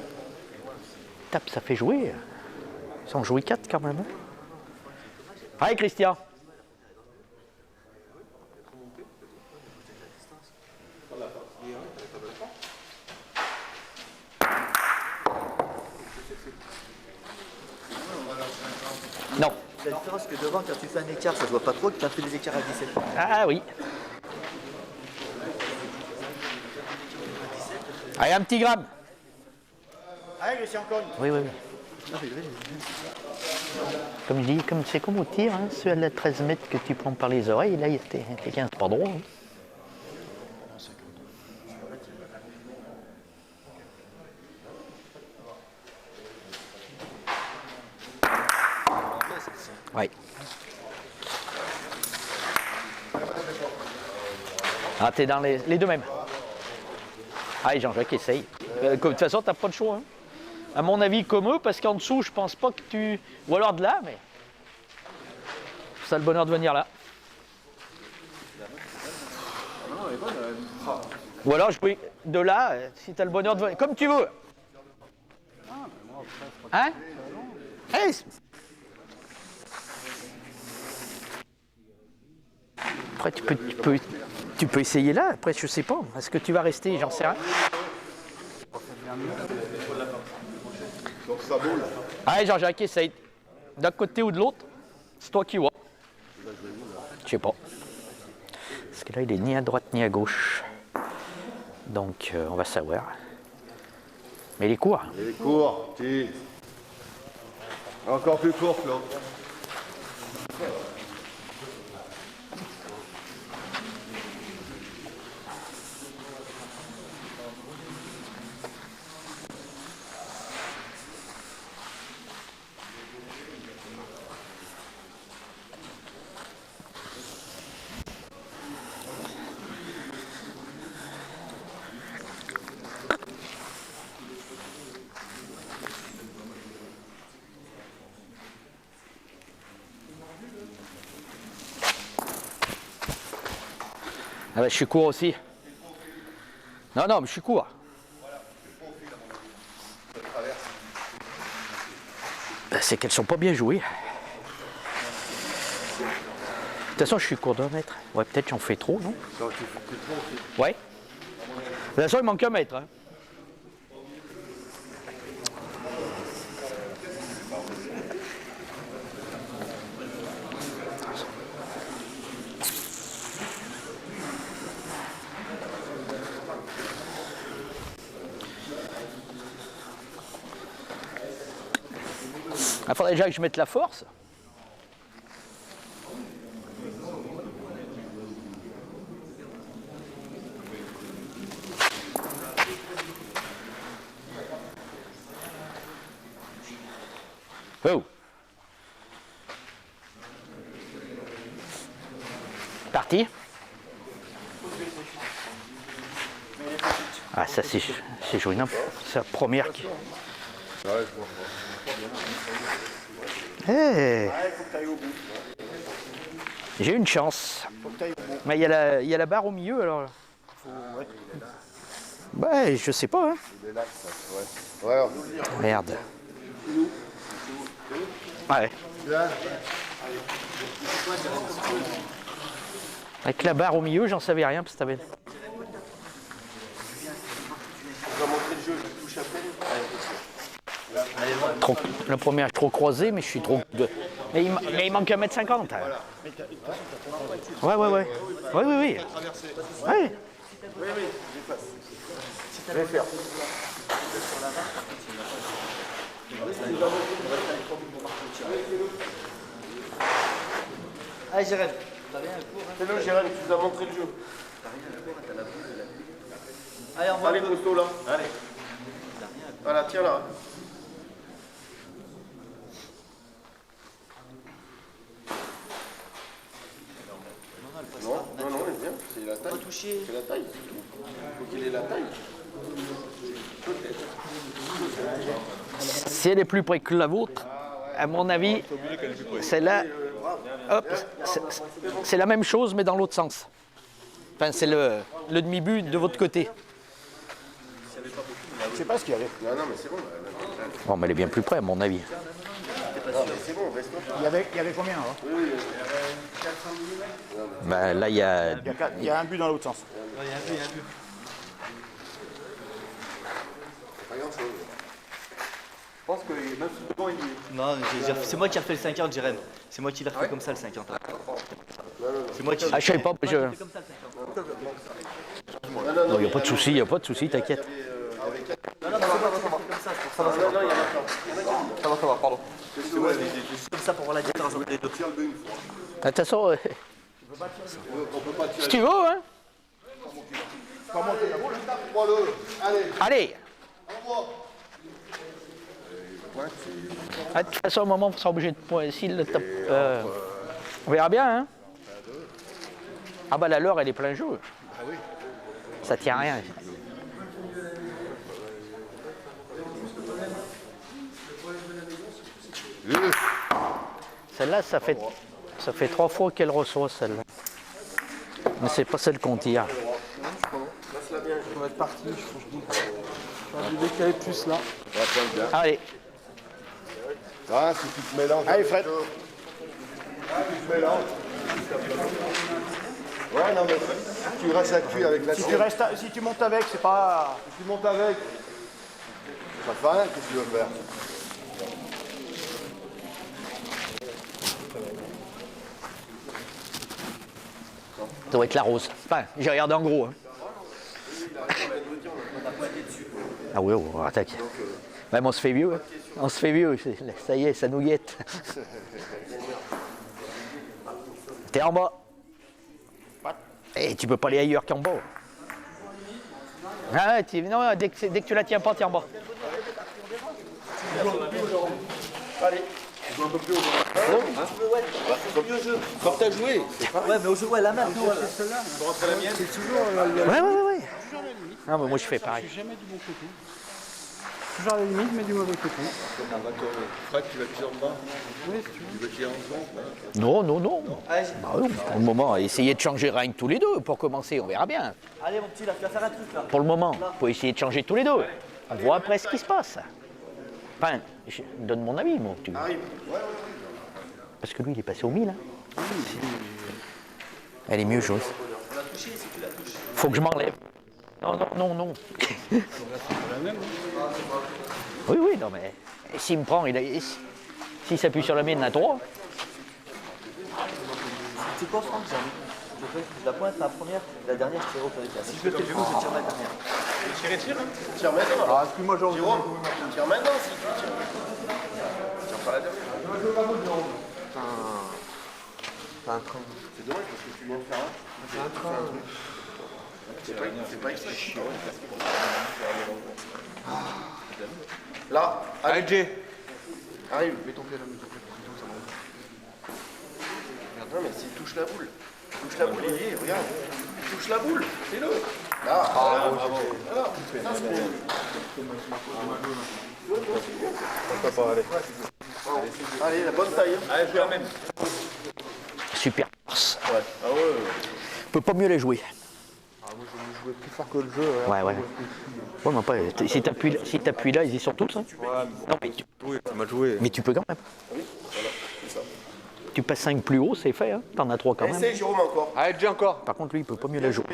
Tape, ça fait jouer. Ils ont joué 4 quand même. Hein? Allez, Christian. Non. La différence que devant, quand tu fais un écart, ça se voit pas trop, que tu as fait des écarts à 17. Ah oui. Allez, un petit gramme. Allez, Christian, encore une. Oui, oui, oui. Comme je dis, c'est comme au tir, hein, ceux à la 13 mètres que tu prends par les oreilles, là, t'es 15 pas droit. Hein. Oui. Ah, t'es dans les deux mêmes. Allez, Jean-Jacques, essaye. De toute façon, t'as pas de choix. Hein. À mon avis, comme eux, parce qu'en dessous, je pense pas que tu... Ou alors de là, mais... Ça a le bonheur de venir là. Ou alors jouer de là, si t'as le bonheur de venir... Comme tu veux. Hein? Hey. Après, tu peux essayer là. Après, je sais pas. Est-ce que tu vas rester? J'en sais rien. Sur sa boule. Allez, Jean-Jacques, essaye. D'un côté ou de l'autre, c'est toi qui vois. Je sais pas. Parce que là, il est ni à droite ni à gauche. Donc, on va savoir. Mais il est court. Il est court, petit. Encore plus court que l'autre. Ah bah, je suis court aussi. Non, non, mais je suis court. Bah, c'est qu'elles sont pas bien jouées. De toute façon, je suis court d'un mètre. Ouais, peut-être j'en fais trop, non? Ouais. De toute façon, il manque un mètre. Hein. Il faudrait déjà que je mette la force. Oh. Parti. Ah, ça c'est joué, c'est la première qui... Hey. J'ai une chance. Mais il y a la barre au milieu alors. Ouais, je sais pas. Hein. Ouais. Merde. Ouais. Avec la barre au milieu, j'en savais rien parce que t'avais. Trop, la première est trop croisée, mais je suis trop. Mais il manque 1m50. Ouais. Oui. Ouais. Allez, Jérém. T'as bien un cours, hein. Fais-le, Jérém, tu nous as montré le jeu. Allez, on va. Allez, Costo, là. Allez. Voilà, tiens là. Non, il vient. C'est la taille. C'est la taille, c'est tout. Il faut qu'il ait la taille. Si elle est plus près que la vôtre, à mon avis, celle-là, hop, c'est la même chose, mais dans l'autre sens. Enfin, c'est le demi-but de votre côté. Je sais pas ce qu'il y avait. Non, mais c'est bon. Bon, mais elle est bien plus près, à mon avis. C'est bon, reste pas. Il y avait combien là Ben, là, il y a... Il y a un but dans l'autre sens. Il y a un but. Pas grand-chose. Je pense que même souvent, il est... Non, c'est moi qui ai refait le 50, Jérém. C'est moi qui l'ai refait comme ça le 50. C'est moi qui. Ah, je sais pas, Moi, j'ai fait comme ça le 50. Non, il n'y a pas de souci, t'inquiète. Non, mais c'est moi qui l'ai fait comme ça, c'est pour ça. Non, il y en a pas. Ça va, pardon. C'est ouais, comme ça pour voir la différence entre les deux. De toute façon, si tu veux, hein. Allez. Ah, de toute façon, au moment où on sera obligé de pointer, on verra bien, hein. Ah bah la leurre, elle est plein jeu. Ça tient à rien. Celle-là, ça fait 3 fois qu'elle reçoit celle-là. Mais c'est pas celle qu'on tire. On va être parti, je vais décaler plus là. Allez. Ah, si tu te mélanges. Allez, Fred. Tu te mélanges. Ouais, non, mais tu restes actu avec la sienne. Si tu montes avec, c'est pas. Tu montes avec. Ça fait rien, qu'est-ce que tu veux faire? Ça doit être la rose. Enfin, j'ai regardé en gros. Hein. Ah oui, attaque. Même on se fait vieux. Hein. On se fait vieux. Ça y est, ça nous guette. T'es en bas. Et tu peux pas aller ailleurs qu'en bas. Ah, non, dès que tu la tiens pas, t'es en bas. Allez. Un peu plus au jeu. Comme t'as joué. Ouais, mais au jeu, ouais, la même. C'est celle-là. C'est toujours Ouais. Ah, mais moi je fais pareil. Je suis jamais du bon côté. Toujours à la limite, mais du mauvais côté. Fred, tu vas tirer en bas. Oui, si tu veux. Tu veux tirer en bas. Non. Bah, oui, pour le moment, essayez de changer rien que tous les deux pour commencer, on verra bien. Allez, mon petit, là, tu vas faire un truc là. Pour le moment, il faut essayer de changer tous les deux. On voit après ce qui se passe. Enfin, je donne mon avis, moi. Parce que lui, il est passé au 1000. Hein. Elle est mieux, Joyce. Faut que je m'enlève. Non. Oui, non, mais s'il me prend, s'il s'appuie sur la mienne, il en a 3. C'est quoi, Franck? Je la pointe, la première, la dernière, je tire au périphérique. Si je le fais du coup, je tire la dernière. Tire maintenant. Ah, excuse-moi, Jérôme. Tire maintenant si tu tires. fera la dernière. T'as un train. C'est dommage parce que tu viens de faire un. C'est un train. C'est pas exprès. Là, allez Jay. Arrive, mets ton pied là, mets ton pied. Ça monte. Regarde, non mais s'il touche la boule. Touche la boule, il y est, regarde. Touche la boule, fais-le. Là, bravo. Voilà. Ça c'est bien. Pourquoi pas, allez. Allez, la bonne taille. Allez, je la même. Super force. Ouais. Ah ouais. On peut pas mieux la jouer. Ah, moi je vais jouer plus fort que le jeu. Ouais. Ouais, mais après, si t'appuies là, ils y sont tous. Hein. Non, mais Ça m'a joué. mais tu peux quand même. Oui, voilà, c'est ça. Tu passes 5 plus haut, c'est fait. Hein. T'en as 3 quand même. Essaye Jérôme encore. Allez, Jay encore. Par contre, lui, il peut pas mieux la jouer.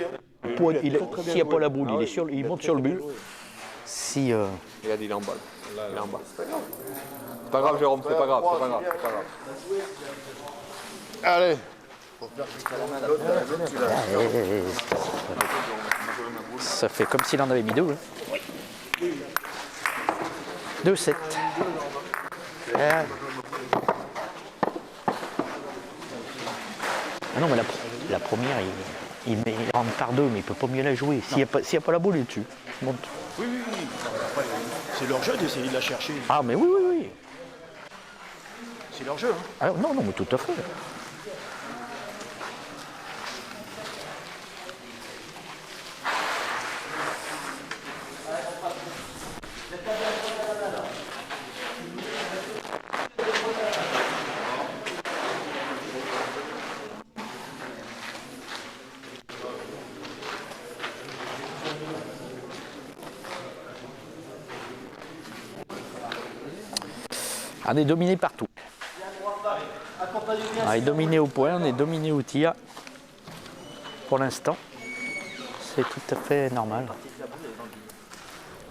S'il n'y a pas la boule, il monte sur le but. Si. Regarde, il est en bas. Il est en bas. C'est pas grave, Jérôme, c'est pas grave. C'est pas grave. C'est pas grave. Allez. Ça fait comme s'il en avait mis 2. Hein. 2-7. Ah non, mais la première, il rentre par 2, mais il peut pas mieux la jouer. S'il n'y a pas la boule, il est dessus. Monte. Oui. Après, c'est leur jeu d'essayer de la chercher. Ah, mais oui. C'est leur jeu. Hein. Ah, non, mais tout à fait. On est dominé partout. On est dominé au point, on est dominé au tir. Pour l'instant, c'est tout à fait normal.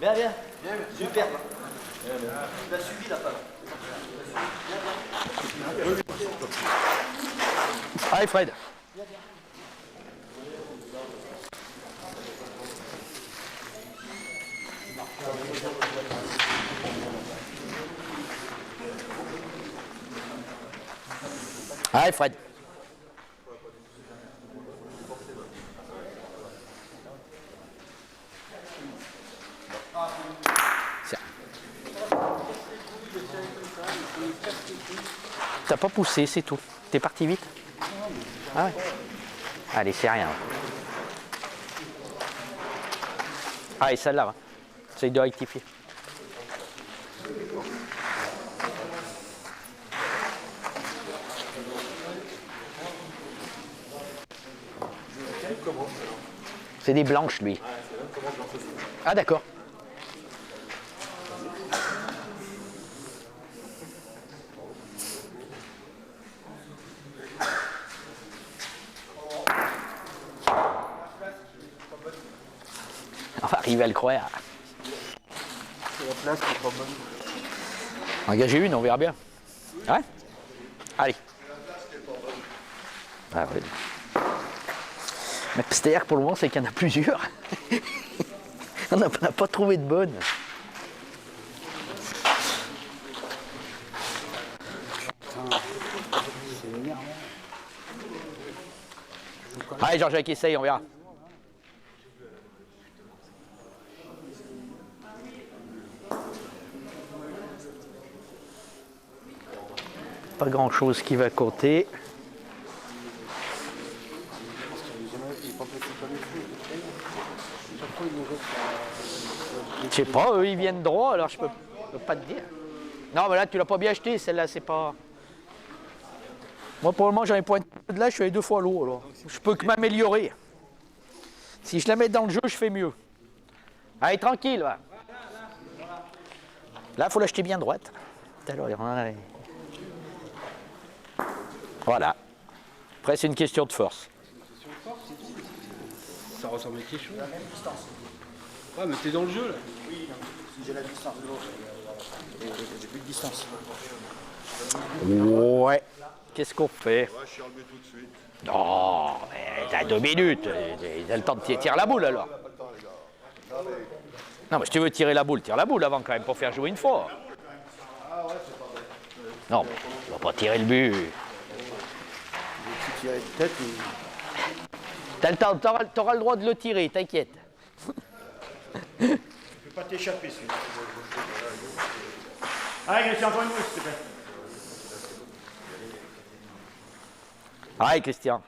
Viens. Super. Tu l'as suivi la balle. Allez Fred. Allez Fred. Tiens. T'as pas poussé, c'est tout. T'es parti vite? Ah ouais. Allez, c'est rien. Allez, celle-là. Essaye de rectifier. C'est des blanches, lui. Ah, d'accord. On va arriver à le croire. Engagez une, on verra bien. Ouais. Allez. Ah, ouais. Mais c'est-à-dire que pour le moment, c'est qu'il y en a plusieurs. On n'a pas trouvé de bonne. Allez, Jean-Jacques, essaye, on verra. Pas grand-chose qui va compter. Je sais pas, eux ils viennent droit, alors je peux pas te dire. Non, mais là tu l'as pas bien acheté, celle-là c'est pas. Moi pour le moment j'en ai pointé de là, je suis allé 2 fois l'eau, alors je peux que m'améliorer. Si je la mets dans le jeu, je fais mieux. Allez, tranquille, va. Là, faut l'acheter bien droite. Voilà. Après, c'est une question de force. Ça ressemble à quelque chose. Ouais, mais t'es dans le jeu là. Oui, si j'ai la distance de l'autre, j'ai plus de distance. Ouais. Qu'est-ce qu'on fait? Ouais, je suis relevé tout de suite. Non, mais t'as 2 minutes. T'as le temps de tirer la boule alors. Non, mais si tu veux tirer la boule, tire la boule avant quand même pour faire jouer une fois. Non, mais tu vas pas tirer le but. Tu tirais de tête et... T'as le temps, t'auras le droit de le tirer, t'inquiète. Tu peux pas t'échapper, celui-là. Allez, Christian, encore une mousse, s'il te plaît. Allez, Christian.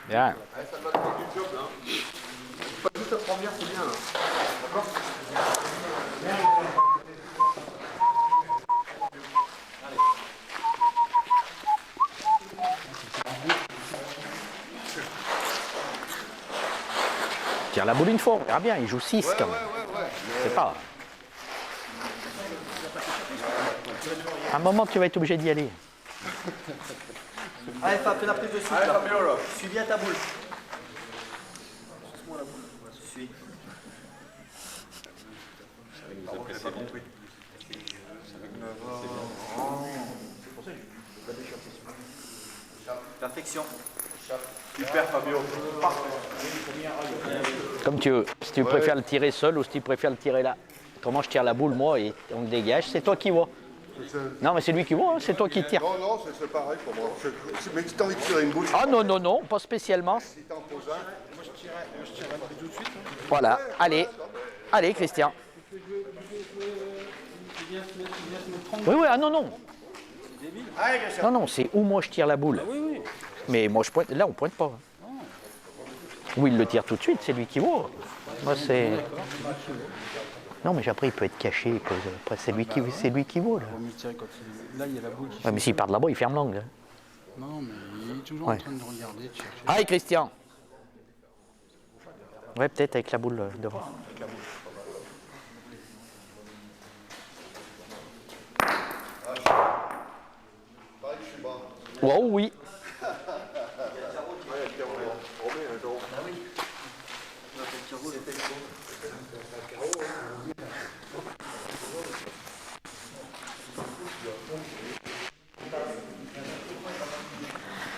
Bien. Ça va faire du job là. Pas juste la première, c'est bien là. D'accord. Tire la boule une fois, on verra bien, il joue 6 quand même. C'est pas. À un moment, tu vas être obligé d'y aller. Allez Fab, fais la prise de suite là. Suis bien ta boule. Suis. Perfection. Super Fabio. Comme tu veux. Si tu préfères le tirer seul ou si tu préfères le tirer là. Comment je tire la boule, moi, et on le dégage, c'est toi qui vois. Non, mais c'est lui qui voit, hein, c'est toi qui tire. Non, non, c'est pareil pour moi. Mais si t'as envie de tirer une boule, Ah non, non, non, pas spécialement. si t'en poses un, Moi, je tirerai tout de suite. Hein. Voilà, allez. Allez, Christian. Oui, oui, ah non, non. Allez, Christian. Non, non, c'est où moi je tire la boule. Mais moi je pointe, là on pointe pas. Ou il le tire tout de suite, c'est lui qui voit. Moi c'est. Non, mais après il peut être caché, après c'est lui qui voit là. Faut mieux tirer quand là, il y a la boule qui Ouais, mais s'il part de là-bas, il ferme l'angle. Non, mais il est toujours Ouais. en train de regarder, de chercher. Allez, Christian. Ouais, peut-être avec la boule devant. Wow, oui.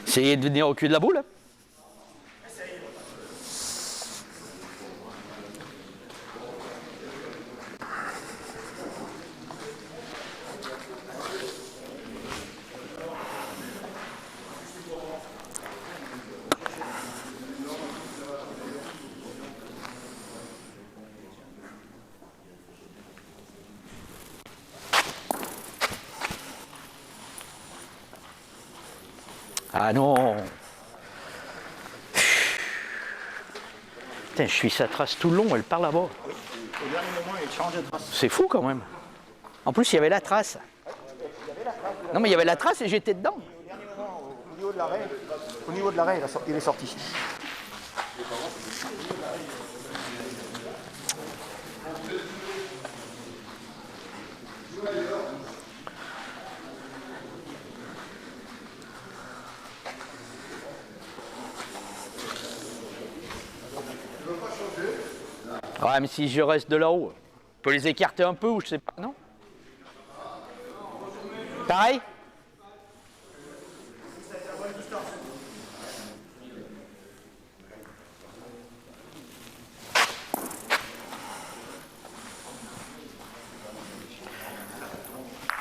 Essayez de venir au cul de la boule. Ah non. Putain, je suis sa trace tout le long, elle part là-bas. Au dernier moment, il change de trace. C'est fou quand même. En plus, il y avait la trace. Non, mais il y avait la trace et j'étais dedans. Au dernier moment, au niveau de l'arrêt, il est sorti. Ouais, mais si je reste de là-haut, je peux les écarter un peu ou je sais pas, non? Pareil?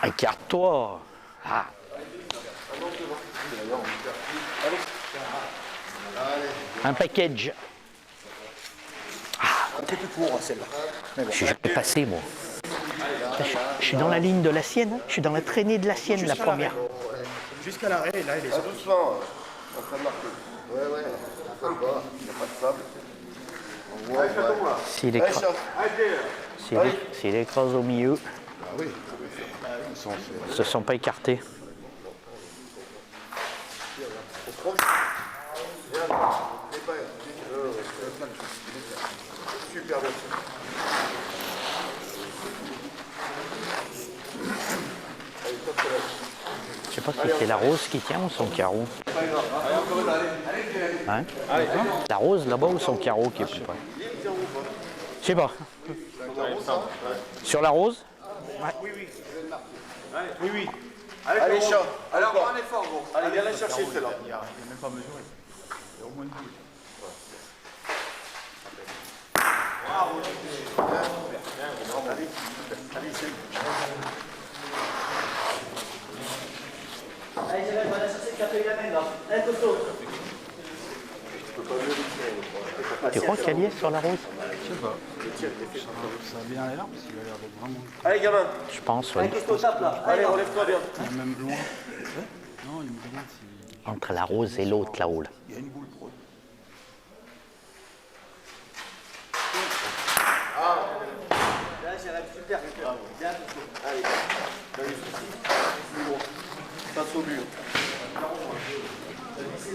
Écarte-toi. Ah. Un package. Un peu plus court, celle-là. Mais bon. Je suis jamais passé, moi. Je suis dans la ligne de la sienne, hein. Je suis dans la traînée de la sienne, la première. Jusqu'à l'arrêt, là, il est sorti. Doucement, en train de marquer. Ouais, ouais, ça va pas, il n'y a pas de sable. On voit, ouais. S'il écrase au milieu, ah oui. Ils sont ils se sont pas écartés. Super bien. Je sais pas si c'est la rose qui tient ou son carreau. Hein? La rose là-bas ou son carreau qui est plus près? Je sais pas. Sur la rose? Oui, oui. Allez, chat. Allez, encore un effort, gros. Allez, viens la chercher, celle-là. Il n'a même pas mesuré. Il y a au moins une boule. Allez, Jérémy, on va chercher le café et la main là. Allez, costaud. Tu crois qu'elle y est sur la rose? Je sais pas. Ça a bien l'air parce qu'il a l'air d'être vraiment. Allez, gamin. Je pense, Allez, oui. costaud, tape là. Allez, relève-toi bien. Il est même loin. Non, il me demande si. Entre la rose et l'autre là-haut. Là. Il y a une boule pour eux. Là, Jérémy, super. Bien, costaud. Allez, dans les soucis. C'est bon. Face au mur.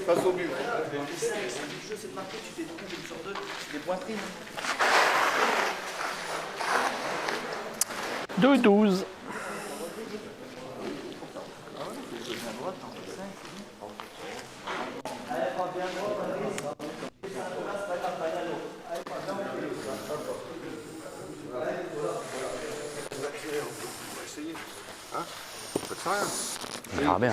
Face au mur. Le jeu, c'est de marquer, tu t'es trompé sur deux. C'est des pointeries. 2-12. On verra bien.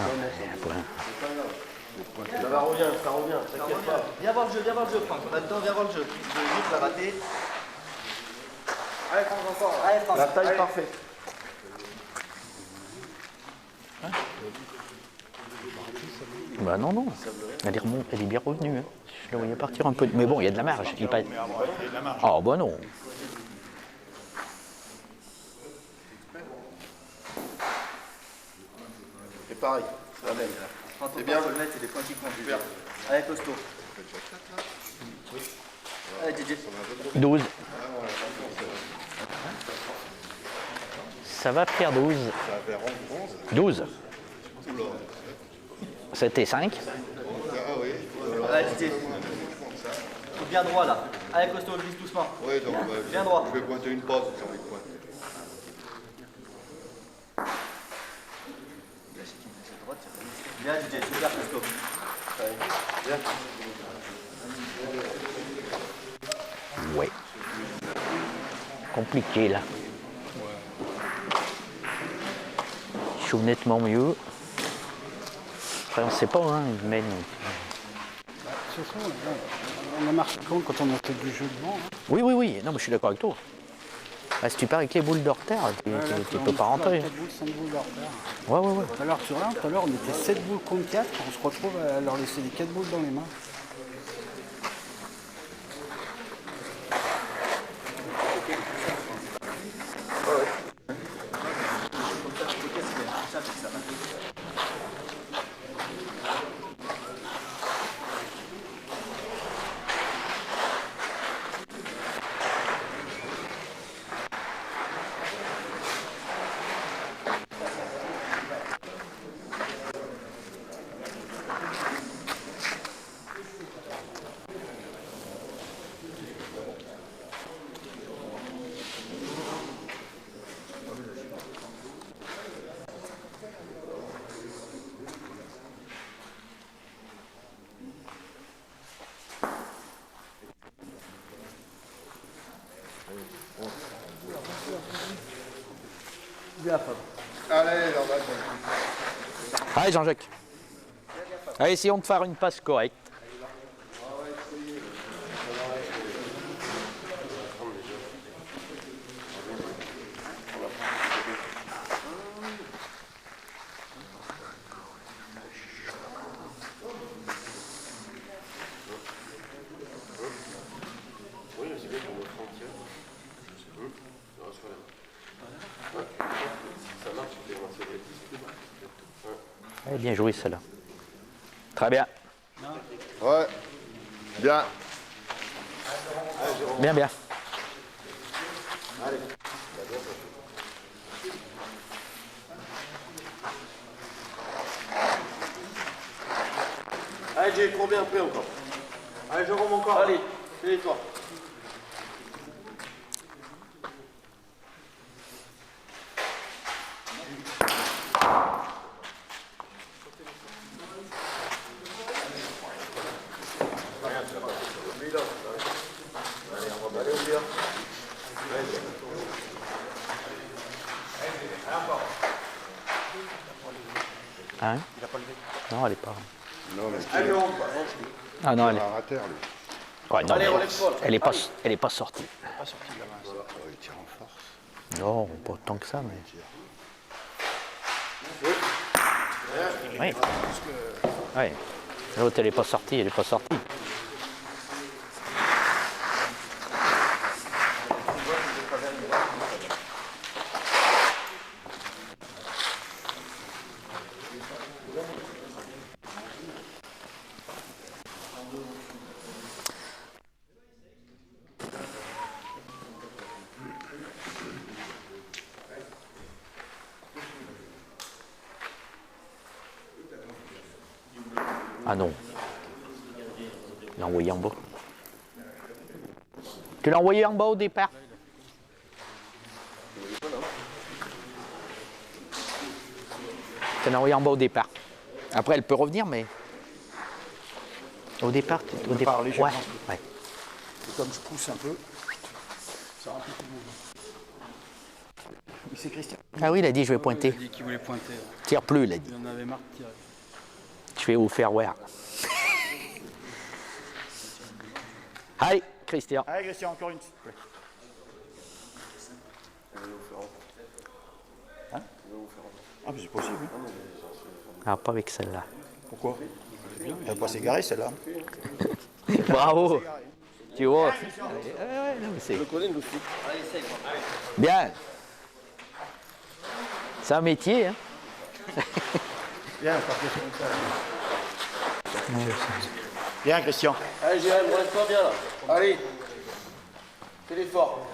Ça va, reviens, ça revient. T'inquiète pas. Viens voir le jeu, Franck. On a le temps, viens voir le jeu. Luc l'a raté. Allez, Franck, encore. Allez, Franck. La taille Allez. parfaite. Bah non, non. Elle est bien revenue. Hein. Je la voyais partir un peu. Mais bon, il y a de la marge. Il pas... Ah bah non. C'est pareil, c'est la même. C'est bien. Le net, c'est des points qui comptent. Super. Allez, costaud. Allez, DJ. 12. Ça va faire 12. 12. C'était 5. Allez, DJ. Faut bien droit là. Allez, costaud, glisse doucement. Oui, donc Bien droit. je vais pointer une pause, j'ai envie de pointer. Bien, DJ, super, costaud. Bien. Ouais. Compliqué là. Je suis nettement mieux. Après, on sait pas, hein, il mène. De toute façon, on a marqué compte quand on a fait du jeu devant. Hein. Oui, oui, oui. Non, mais je suis d'accord avec toi. Bah, si tu pars avec les boules de retard, tu peux pas rentrer. 4 boules, 5 boules de retard. Ouais, ouais, ouais. Tout à l'heure, tu regardes, tout à l'heure, on était 7 boules contre 4. On se retrouve à leur laisser les 4 boules dans les mains. Bien, Fab. Allez, on va. Allez, Jean-Jacques. Allez, essayons de faire une passe correcte. Allez, bien joué celle-là. Très bien. Ouais. Bien. Bien, bien. Allez, j'ai trop bien pris encore. Allez, Jérôme, encore. Allez, fais-toi. Hein? Non, elle est pas. Non, mais Allez, Jérôme. Ah non, elle est. à terre, lui. Ouais, non, Allez, mais relève-toi. Là. elle est pas sortie. Pas sorti de la main. Il tire en force. Non, pas tant que ça, mais. Oui. Oui. L'autre, elle est pas sortie, elle est pas sortie. Ah non. Il l'a envoyé en bas. Tu l'as envoyé en bas au départ? Tu l'as envoyé en bas au départ. Après, elle peut revenir, mais. Au départ, au départ. légèrement. Ouais. Et comme je pousse un peu, ça remplit tout le mouvement. Oui, c'est Christian. Ah oui, il a dit je vais Il pointer. a dit qu'il voulait pointer. Tire plus, il a dit. Il en avait marre de tirer. Je vais vous faire voir. Allez, Christian. Allez, Christian, encore une, s'il te plaît. Hein? Ah, mais c'est possible. Hein. Ah, pas avec celle-là. Pourquoi? Elle va pas s'égarer, celle-là. Bravo. Tu vois. Ouais, non, mais c'est... Je connais le foot. Bien. C'est un métier, hein. Bien, partez sur ça. Bien, Christian. Allez, Jérém, relève-toi bien là. Allez. Fais l'effort.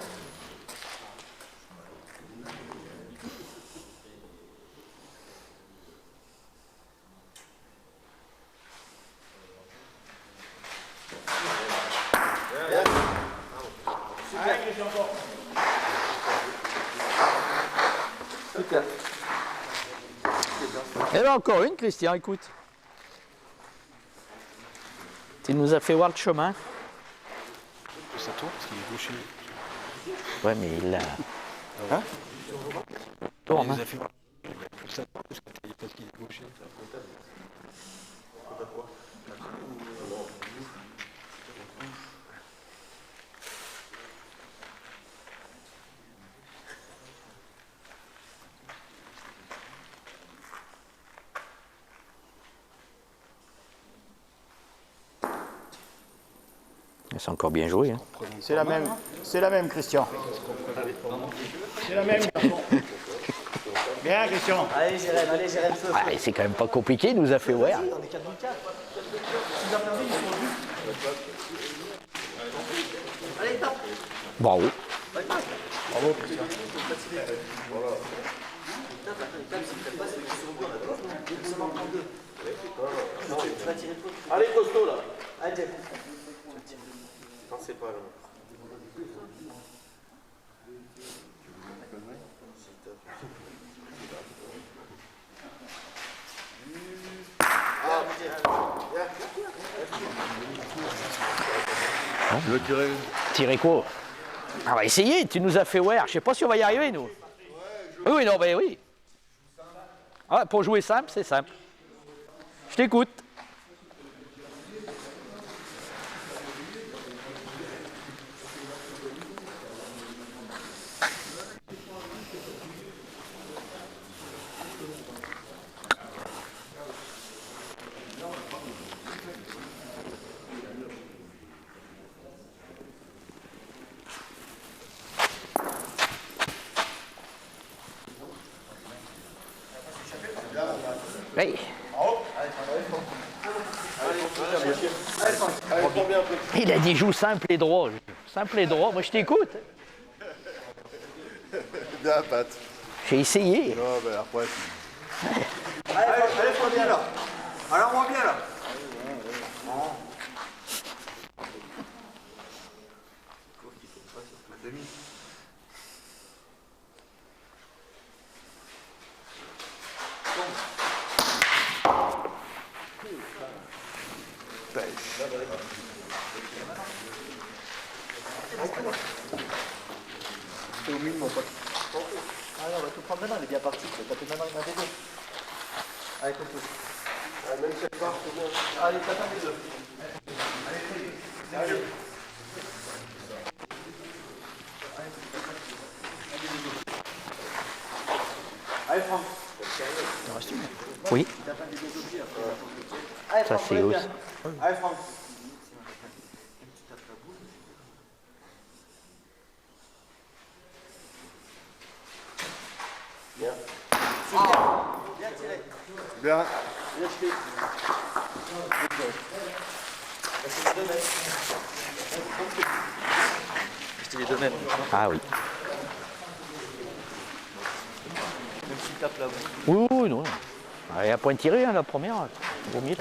Il y en a encore une, Christian, écoute. Tu nous as fait voir le chemin. Ça tourne parce qu'il est gaucher. Ouais, mais il a... Hein? Tourne, Il hein. nous a fait voir. Ça tourne parce qu'il est gaucher. C'est encore bien joué, hein. C'est la même, Christian. C'est la même, garçon. Bien, Christian. Allez, Jérém, feu. Ah, c'est quand même pas compliqué, il nous a fait voir. On est 4 contre 4. S'ils ont perdu, ils sont juste. Allez, tape. Bravo. Bravo, Christian. Allez, costaud là. Allez, Jeff. Non, c'est pas là. Tu veux tirer? Tirer quoi? On va essayer, tu nous as fait voir. Je sais pas si on va y arriver, nous. Oui, non, ben oui. Ah, pour jouer simple, c'est simple. Je t'écoute. Hey. Il a dit joue simple et droit. Simple et droit, moi je t'écoute. Bien, Pat. J'ai essayé. Non, mais après, Allez, bien là. Alors, moi bien là. C'est au milieu, mon pote. Ah non, on va tout prendre maintenant, il est bien parti. Tu vas taper maintenant avec un des deux. Allez, compose. Même cette part, c'est bien. Allez, tape un des deux. Oui. Ça c'est aussi. Allez, Franck. Bien tiré. Bien. Bien tiré. C'était les deux mêmes. Ah oui. Même s'il tape la boue. Oui, oui, non. Elle a point tiré, hein, la première. Vaut mieux.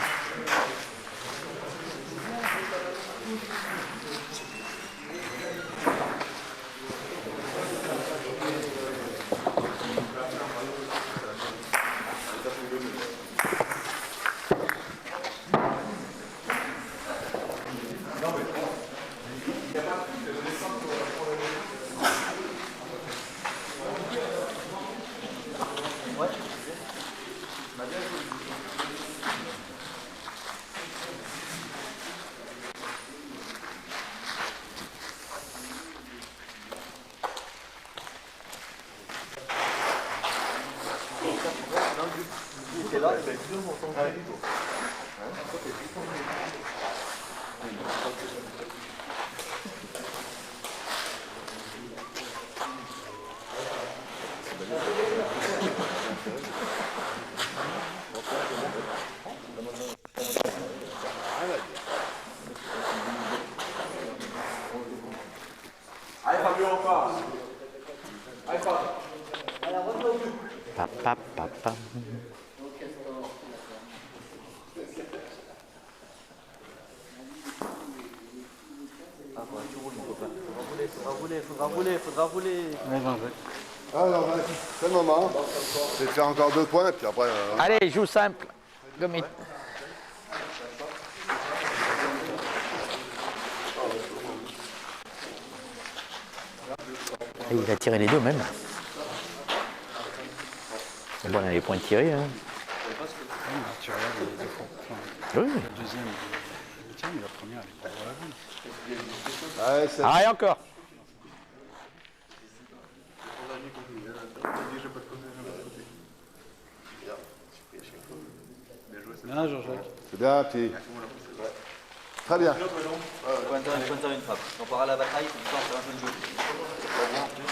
Papa, papa. Faudra rouler. Alors, c'est le moment. Je vais te faire encore 2 points, puis après... Allez, joue simple. Comme il... Et il a tiré les deux même. Bon, on a les points tirés. Hein. Tu regardes les deux fois. Enfin, Oui. la deuxième, il tient, mais la première, elle est pas dans la boule. Allez, c'est... Ah, et encore. Bien, Jean-Jacques. C'est bien, puis... Très bien. Pointeur, une frappe. On part à la bataille, on peut faire un peu de jeu. Pas bien en plus.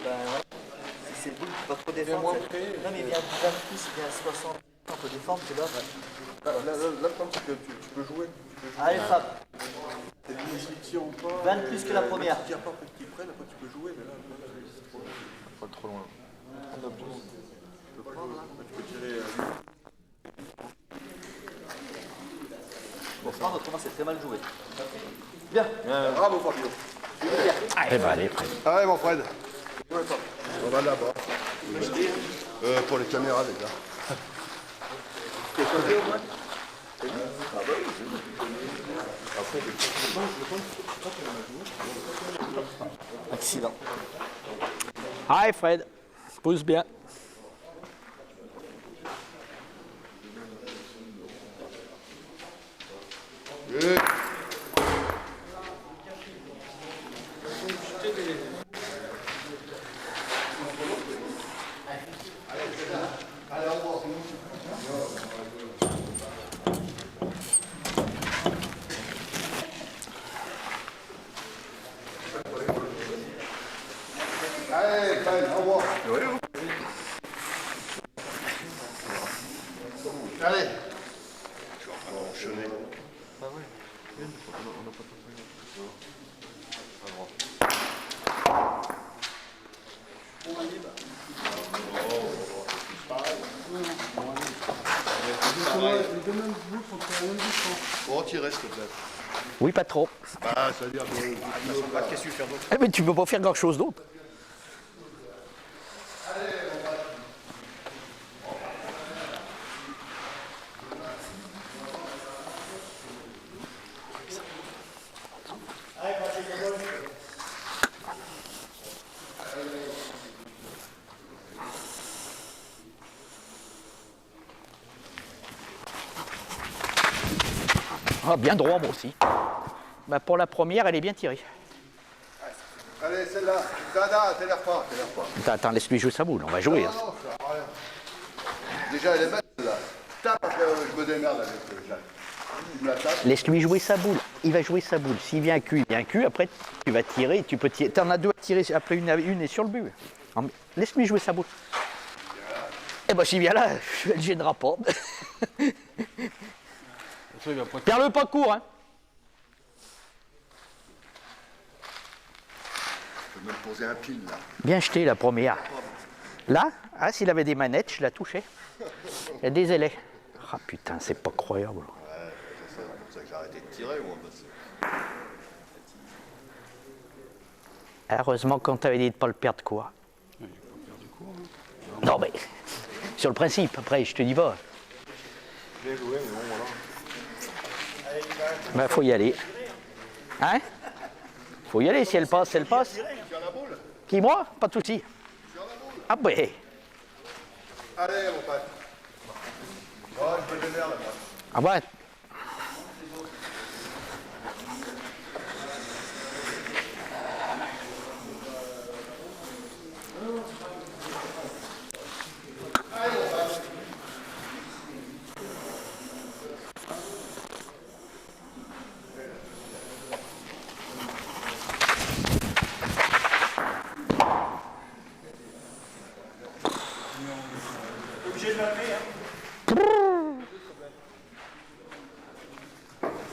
Ben ouais. Si c'est le boule, tu peux pas trop défendre. Non mais il vient à plus, il vient à 60. On peut défendre, que là. Là, le problème, c'est que tu peux jouer. Allez, frappe. S'ils tirent ou pas. 20 plus que la première. S'ils tirent pas après qu'ils prennent, après tu peux jouer, mais là, c'est trop loin. Pas trop loin. Tu peux prendre là, tu peux tirer. Bon, prendre, autrement, c'est très mal joué. Bien. Bravo Fabio. Eh ben, allez, très bien. Allez, mon Fred. On va là-bas. Pour les caméras, les gars. Accident. Allez, Fred. Pousse bien. Allez, Fred, au revoir. Allez. Je suis en train d'enchaîner. Bah ouais. On n'a pas Retirer, s'il te plaît. Oui, pas trop. Bah, ça veut dire que... Qu'est-ce que tu veux faire d'autre? Eh, mais tu peux pas faire grand-chose d'autre. Ah, bien droit, moi aussi. Bah, pour la première, elle est bien tirée. Allez, celle-là. Dada, t'énerve pas. Attends, laisse-lui jouer sa boule, on va jouer. Non, non, ça sert à rien. Déjà, elle est belle, celle-là. Tape, après, je me démerde avec Jacques. Il me la tape. Laisse-lui jouer sa boule. Il va jouer sa boule. S'il vient cul, il vient cul. Après, tu vas tirer. Tu peux tirer. T'en as deux à tirer. Après, une est sur le but. Laisse-lui jouer sa boule. Eh ben, s'il vient là, je ne gênera pas. Perds-le pas court, hein. Je peux me poser un pile, là. Bien jeté, la première. Là, ah, s'il avait des manettes, je la touchais. Il y a des élets. Ah putain, c'est pas croyable. Ouais, c'est pour ça que j'ai arrêté de tirer, moi. Parce que... Heureusement, quand t'avais dit de ne pas le perdre, quoi. Non, mais sur le principe, après, je te dis pas. Bien joué, mais bon, voilà. Ben, faut y aller. Hein? Faut y aller, si elle passe, elle passe. Qui, moi? Pas de souci. Ah ben. Allez, mon pote. Oh, je me démerde, moi. Ah ouais.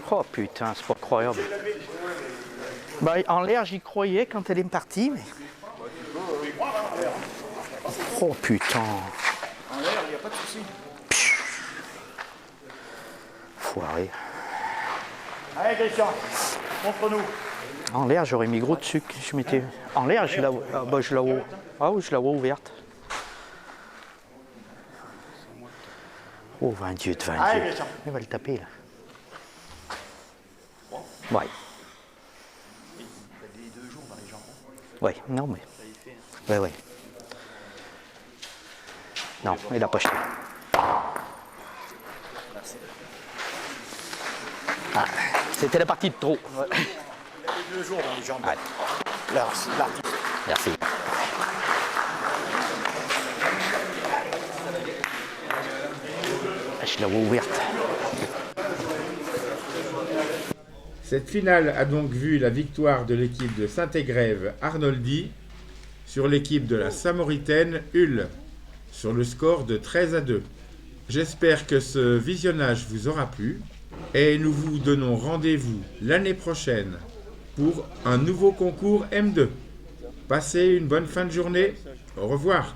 Oh putain, c'est pas croyable. Bah, en l'air, j'y croyais quand elle est partie, mais. Oh putain. En l'air, il n'y a pas de souci. Foiré. Allez, Christian, montre-nous. En l'air, j'aurais mis gros dessus. Je m'étais. En l'air, je la vois. Ah, bah, je la vois. Ah oui, je la vois ouverte. Oh, 20 Dieu, 20 Allez, Dieu. Christian. Elle va le taper, là. Ouais. Les 2 jours dans les jambes. Ouais, non, mais. Ouais, ouais. Non, il a pas jeté. Ah, c'était la partie de trop. Les 2 jours dans les jambes. Allez. L'artiste. Merci. Je la vois ouverte. Cette finale a donc vu la victoire de l'équipe de Saint-Égrève Arnoldi sur l'équipe de la Samoritaine Hull, sur le score de 13-2. J'espère que ce visionnage vous aura plu et nous vous donnons rendez-vous l'année prochaine pour un nouveau concours M2. Passez une bonne fin de journée. Au revoir.